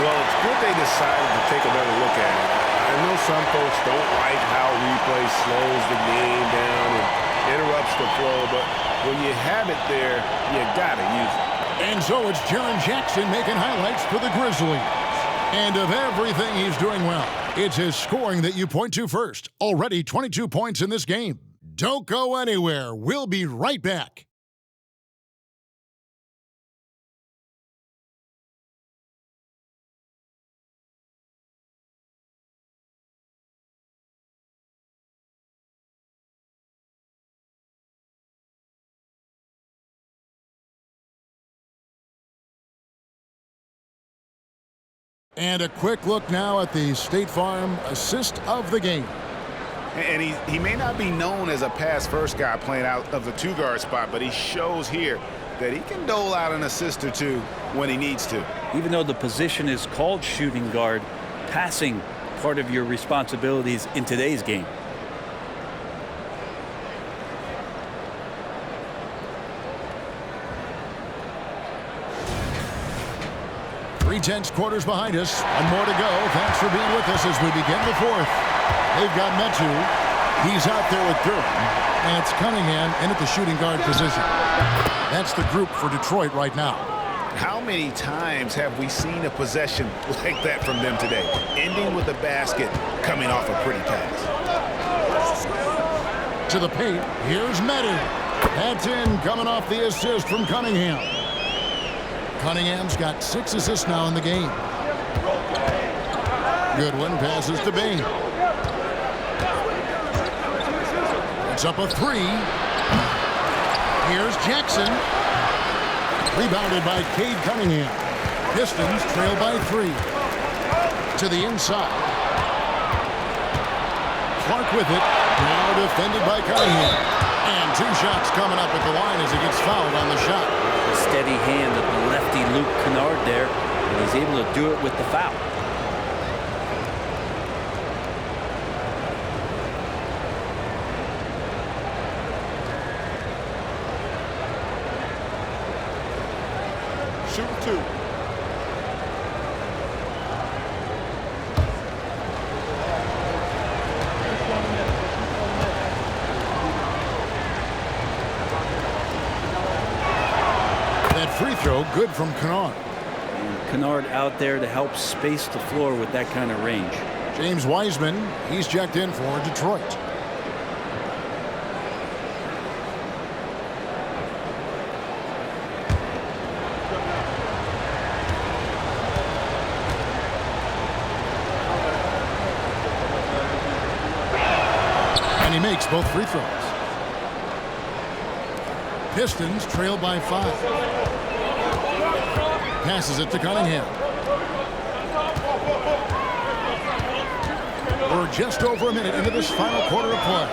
Well, it's good they decided to take another look at it. I know some folks don't like how replay slows the game down and interrupts the flow, but when you have it there, you got to use it. And so it's Jaren Jackson making highlights for the Grizzlies. And of everything he's doing well, it's his scoring that you point to first. Already 22 points in this game. Don't go anywhere. We'll be right back. And a quick look now at the State Farm assist of the game. And he may not be known as a pass-first guy playing out of the two-guard spot, but he shows here that he can dole out an assist or two when he needs to. Even though the position is called shooting guard, passing part of your responsibilities in today's game. Tense quarters behind us. One more to go. Thanks for being with us as we begin the fourth. They've got Metu. He's out there with Durham. And it's Cunningham in at the shooting guard position. That's the group for Detroit right now. How many times have we seen a possession like that from them today? Ending with a basket, coming off a pretty pass. To the paint. Here's Metu. That's in, coming off the assist from Cunningham. Cunningham's got 6 assists now in the game. Goodwin passes to Bain. It's up a 3. Here's Jackson. Rebounded by Cade Cunningham. Pistons trail by 3. To the inside. Clark with it. Now defended by Cunningham. And 2 shots coming up at the line as he gets fouled on the shot. A steady hand of the lefty Luke Kennard there, and he's able to do it with the foul. Shoot 2. Free throw, good from Kennard. And Kennard out there to help space the floor with that kind of range. James Wiseman, he's checked in for Detroit. And he makes both free throws. Pistons trail by 5. Passes it to Cunningham. We're just over a minute into this final quarter of play.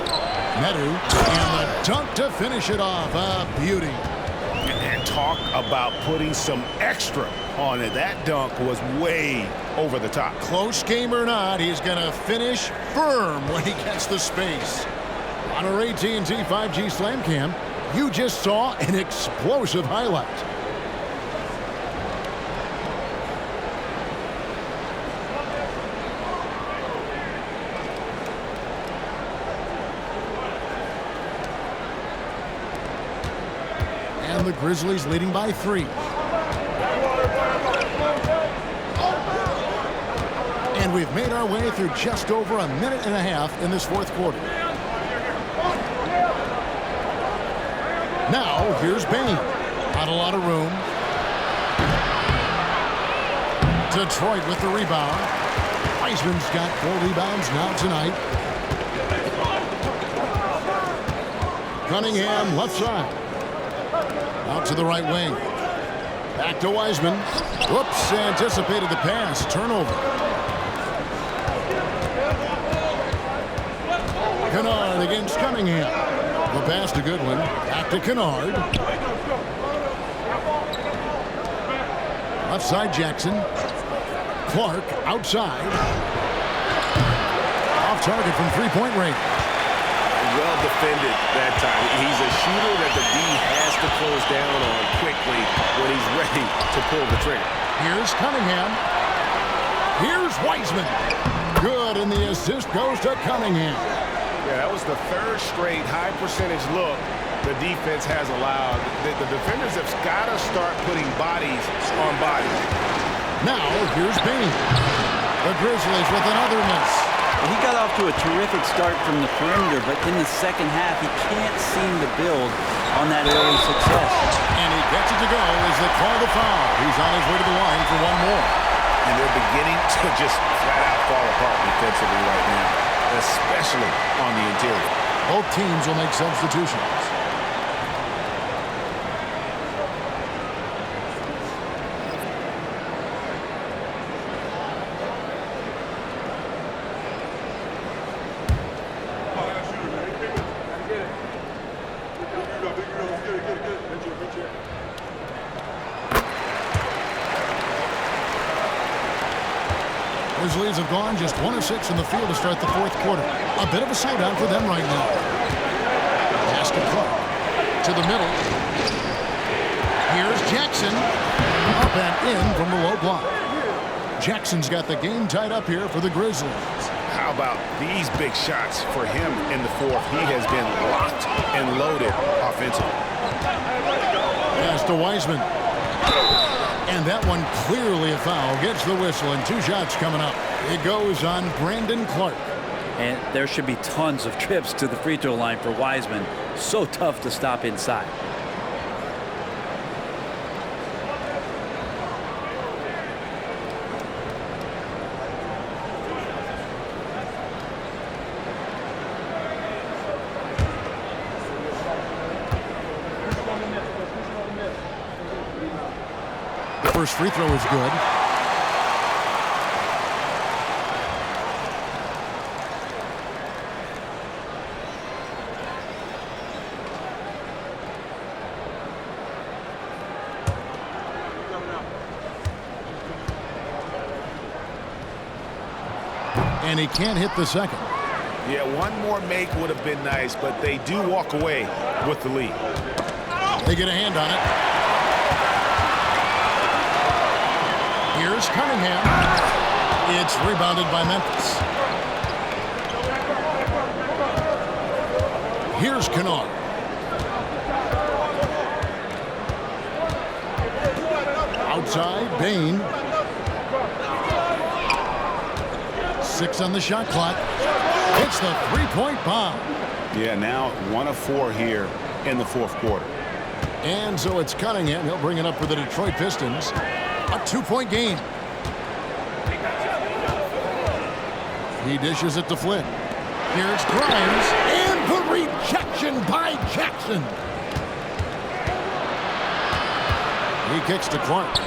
Metu and the dunk to finish it off. A beauty. And talk about putting some extra on it. That dunk was way over the top. Close game or not, he's going to finish firm when he gets the space. On our AT&T 5G Slam Cam, you just saw an explosive highlight. And the Grizzlies leading by 3. And we've made our way through just over a minute and a half in this fourth quarter. Now, here's Bain. Not a lot of room. Detroit with the rebound. Wiseman's got 4 rebounds now tonight. Cunningham, left side. Out to the right wing. Back to Wiseman. Whoops, anticipated the pass. Turnover. Kennard against Cunningham. The pass to Goodwin. Back to Kennard. Left side Jackson. Clark outside. Off target from three-point range. Well defended that time. He's a shooter that the D has to close down on quickly when he's ready to pull the trigger. Here's Cunningham. Here's Wiseman. Good, and the assist goes to Cunningham. Yeah, that was the third straight high percentage look the defense has allowed. The defenders have got to start putting bodies on bodies. Now, here's Bain. The Grizzlies with another miss. He got off to a terrific start from the perimeter, but in the second half, he can't seem to build on that early success. And he gets it to go as they call the foul. He's on his way to the line for one more. And they're beginning to just flat out fall apart defensively right now, especially on the interior. Both teams will make substitutions. Grizzlies have gone just 1 of 6 in the field to start the fourth quarter. A bit of a slowdown for them right now. Pass to Clark. To the middle. Here's Jackson. Up and in from the low block. Jackson's got the game tied up here for the Grizzlies. How about these big shots for him in the fourth? He has been locked and loaded offensively. Pass to Wiseman. And that one clearly a foul. Gets the whistle and 2 shots coming up. It goes on Brandon Clark. And there should be tons of trips to the free throw line for Wiseman. So tough to stop inside. First free throw is good. And he can't hit the second. Yeah, one more make would have been nice, but they do walk away with the lead. They get a hand on it. Here's Cunningham. It's rebounded by Memphis. Here's Kennard. Outside, Bain. 6 on the shot clock. It's the three-point bomb. Yeah, now 1 of 4 here in the fourth quarter. And so it's Cunningham. He'll bring it up for the Detroit Pistons. A 2-point game. He dishes it to Flynn. Here's Grimes. And the rejection by Jackson. He kicks to Clark.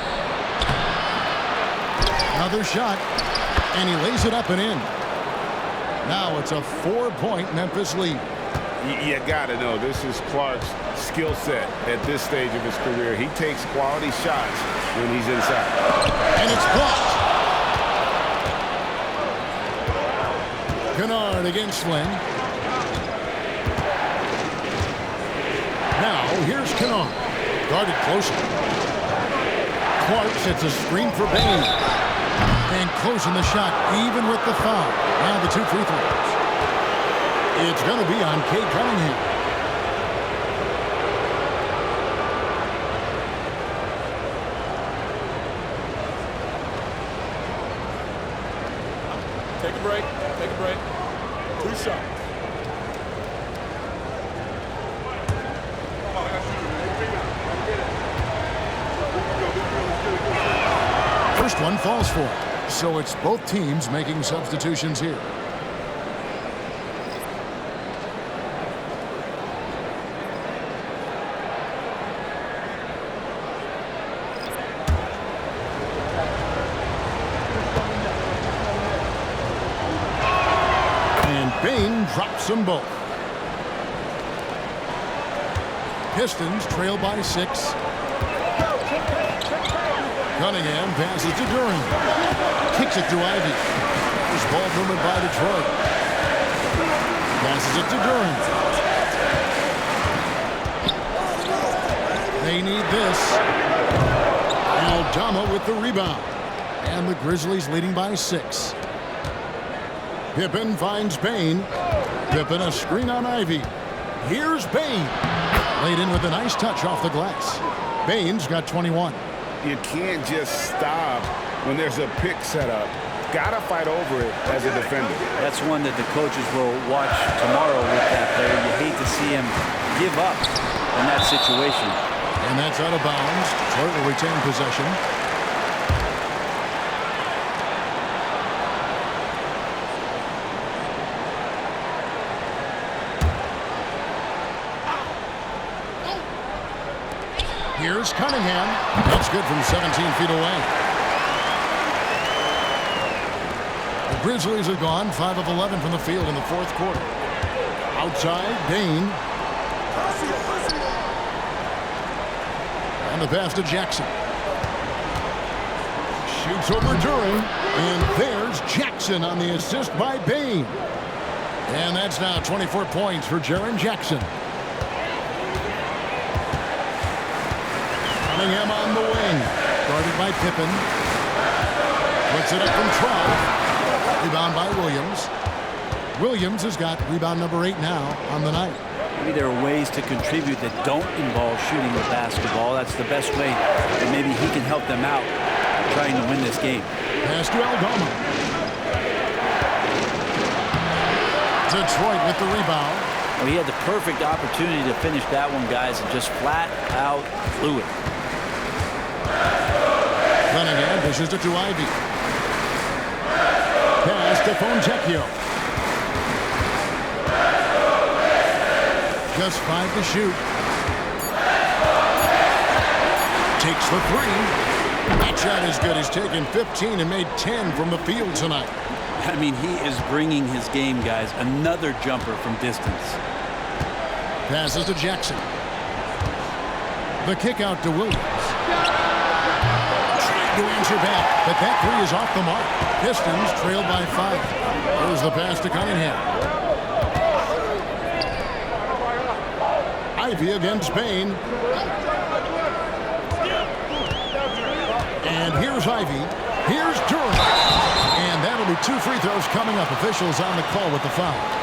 Another shot. And he lays it up and in. Now it's a 4-point Memphis lead. You got to know this is Clark's skill set at this stage of his career. He takes quality shots when he's inside. And it's blocked. Kennard against Flynn. Now here's Kennard. Guarded closely. Clark sets a screen for Bain. And closing the shot even with the foul. Now the 2 free throws. It's going to be on Cade Cunningham. Take a break. Take a break. 2 shots. First one falls for it. So it's both teams making substitutions here. Bain drops them both. Pistons trail by 6. Cunningham passes to Durant. Kicks it to Ivy. This ball movement by Detroit. Passes it to Durant. They need this. Aldama with the rebound. And the Grizzlies leading by 6. Pippen finds Bain. Pippen a screen on Ivy. Here's Bain. Laid in with a nice touch off the glass. Bain's got 21. You can't just stop when there's a pick set up. Gotta fight over it as a defender. That's one that the coaches will watch tomorrow with that player. You hate to see him give up in that situation. And that's out of bounds. Detroit will retain possession. Here's Cunningham. That's good from 17 feet away. The Grizzlies are gone 5 of 11 from the field in the 4th quarter. Outside, Bain. And the pass to Jackson. Shoots over Duran. And there's Jackson on the assist by Bain. And that's now 24 points for Jaren Jackson. Cunningham on the wing. Guarded by Pippen. Puts it up from 12. Rebound by Williams. Williams has got rebound number 8 now on the night. Maybe there are ways to contribute that don't involve shooting the basketball. That's the best way that maybe he can help them out trying to win this game. Pass to Aldama. Detroit with the rebound. Well, he had the perfect opportunity to finish that one, guys, and just flat out blew it. Cunningham dishes it to Ivy. Pass to Fontecchio. Just 5 to shoot. Takes the 3. That shot is good. He's taken 15 and made 10 from the field tonight. I mean, he is bringing his game, guys. Another jumper from distance. Passes to Jackson. The kick out to Williams. Trying to answer back, but that 3 is off the mark. Pistons trailed by 5. Here's the pass to Cunningham. Ivy against Bain. And here's Ivy. Here's Duran. And that'll be 2 free throws coming up. Officials on the call with the foul.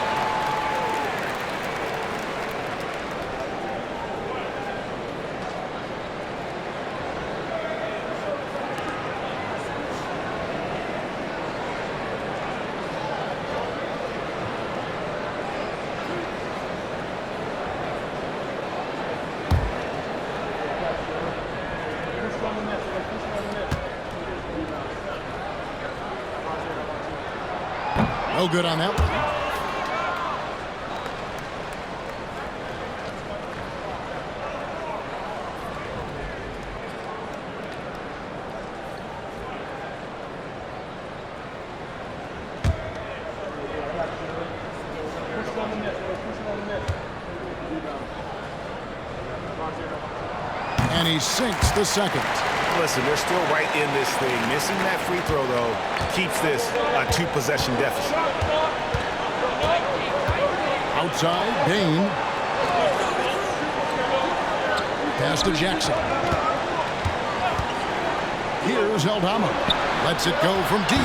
No good on that one. And he sinks the second. Listen, they're still right in this thing. Missing that free throw, though, keeps this a 2-possession deficit. Outside, Bain. Pass to Jackson. Here's Aldama. Lets it go from deep.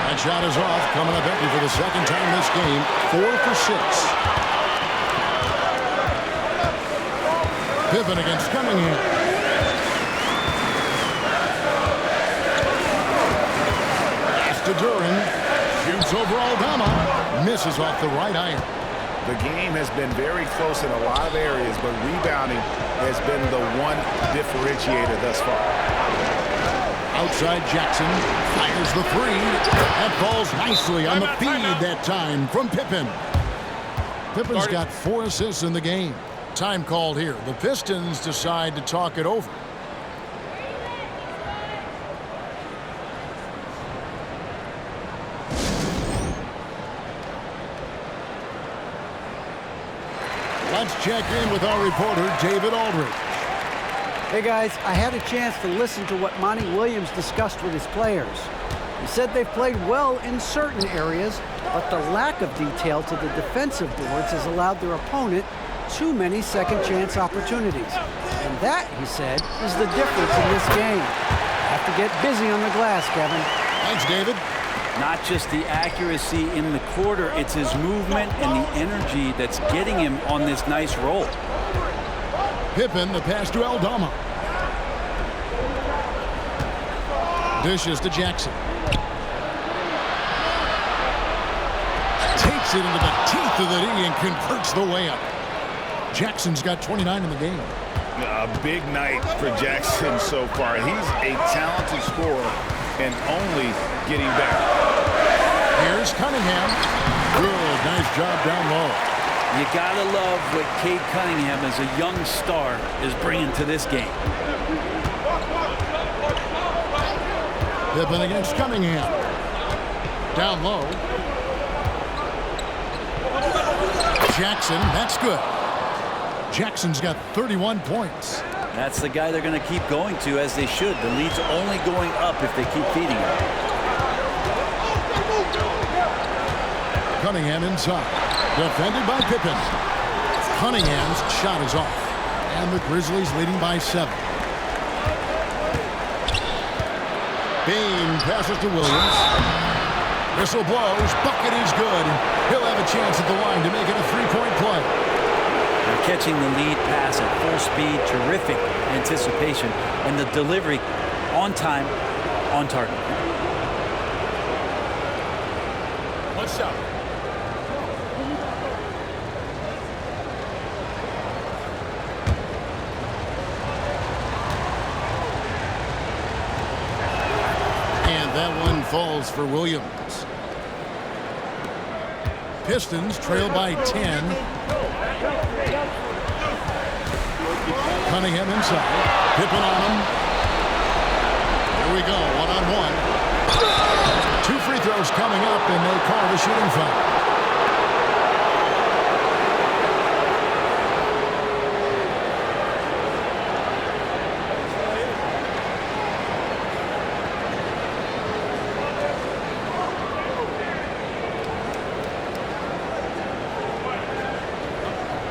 That shot is off, coming up empty for the second time this game. 4 for 6. Pippen against Cunningham. To Duran. Shoots over Aldama. Misses off the right iron. The game has been very close in a lot of areas, but rebounding has been the one differentiator thus far. Outside Jackson. Fires the 3. That falls nicely on the feed that time from Pippen. Pippen's got 4 assists in the game. Time called here. The Pistons decide to talk it over. Let's check in with our reporter, David Aldridge. Hey guys, I had a chance to listen to what Monty Williams discussed with his players. He said they've played well in certain areas, but the lack of detail to the defensive boards has allowed their opponent too many second chance opportunities. And that, he said, is the difference in this game. have to get busy on the glass, Kevin. Thanks, David. Not just the accuracy in the quarter, it's his movement and the energy that's getting him on this nice roll. Pippen, the pass to Aldama. Dishes to Jackson. Takes it into the teeth of the D and converts the layup. Jackson's got 29 in the game. A big night for Jackson so far. He's a talented scorer and only getting better. Here's Cunningham. Good, nice job down low. You gotta love what Cade Cunningham as a young star is bringing to this game. Pippen against Cunningham. Down low. Jackson, that's good. Jackson's got 31 points. That's the guy they're going to keep going to, as they should. The lead's only going up if they keep feeding him. Cunningham inside. Defended by Pippen. Cunningham's shot is off. And the Grizzlies leading by 7. Bain passes to Williams. Whistle blows. Bucket is good. He'll have a chance at the line to make it a 3-point play. They're catching the lead pass at full speed. Terrific anticipation. And the delivery on time, on target. One shot. And that one falls for Williams. Pistons trail by 10. Cunningham inside. Pippen on him. Here we go, one-on-one. 2 free throws coming up, and they call the shooting foul.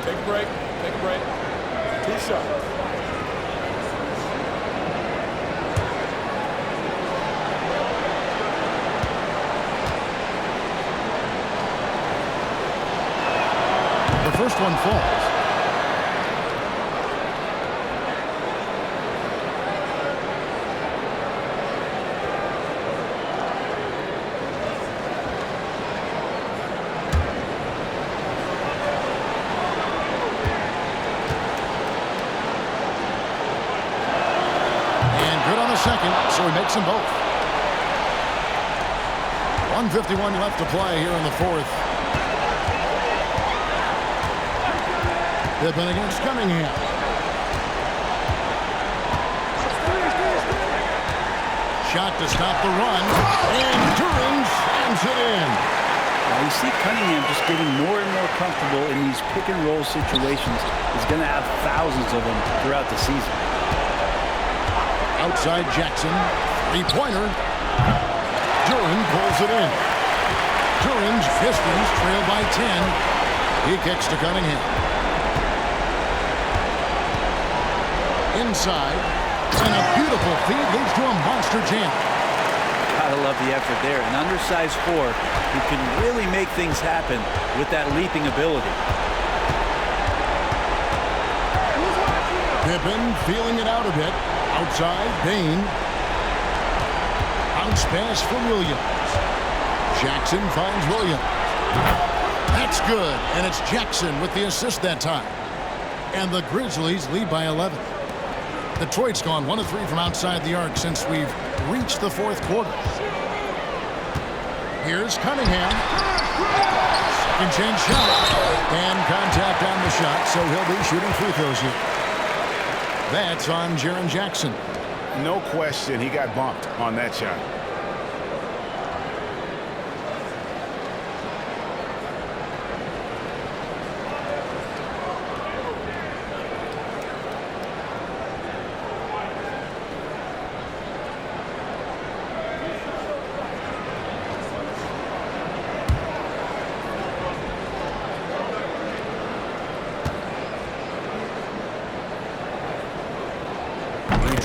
Take a break. Take a break. 2 shots. The first one falls. Second, so he makes them both. 1:51 left to play here in the 4th. Pippen against Cunningham. Shot to stop the run, and Turin slams it in. Now you see Cunningham just getting more and more comfortable in these pick-and-roll situations. He's going to have thousands of them throughout the season. Outside Jackson, 3-pointer. Duran pulls it in. Duran's Pistons trail by 10. He kicks to Cunningham. Inside, and a beautiful feed leads to a monster jam. Gotta love the effort there. An undersized 4 who can really make things happen with that leaping ability. Pippen feeling it out a bit. Outside, Bain. Bounce pass for Williams. Jackson finds Williams. That's good, and it's Jackson with the assist that time. And the Grizzlies lead by 11. Detroit's gone 1 of 3 from outside the arc since we've reached the 4th quarter. Here's Cunningham. Second chance shot. And contact on the shot, so he'll be shooting free throws here. That's on Jaren Jackson. No question, he got bumped on that shot.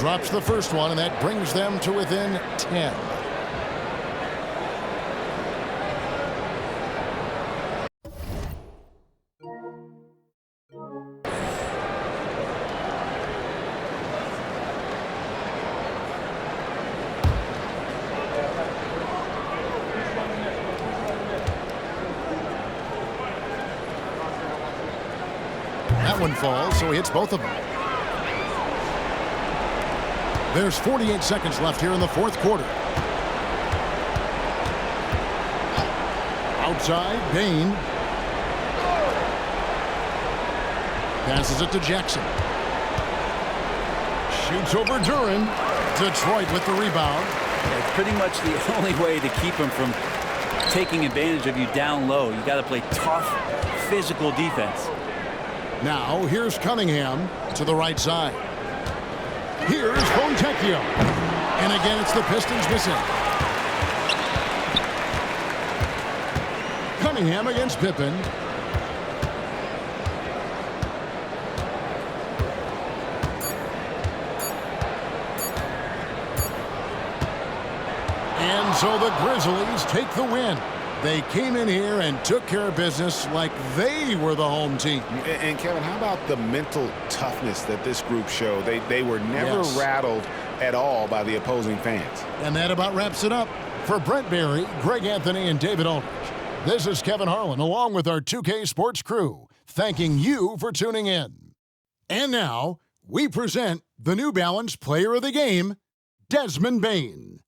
drops the first one, and that brings them to within 10. That one falls, so he hits both of them. There's 48 seconds left here in the fourth quarter. Outside, Bain. Passes it to Jackson. Shoots over Duran. Detroit with the rebound. It's pretty much the only way to keep him from taking advantage of you down low. You got to play tough, physical defense. Now, here's Cunningham to the right side. Here's Fontecchio. And again, it's the Pistons missing. Cunningham against Pippen. And so the Grizzlies take the win. They came in here and took care of business like they were the home team. And Kevin, how about the mental toughness that this group showed? They were never rattled at all by the opposing fans. And that about wraps it up. For Brent Barry, Greg Anthony, and David Aldridge, this is Kevin Harlan along with our 2K Sports crew, thanking you for tuning in. And now, we present the New Balance Player of the Game, Desmond Bain.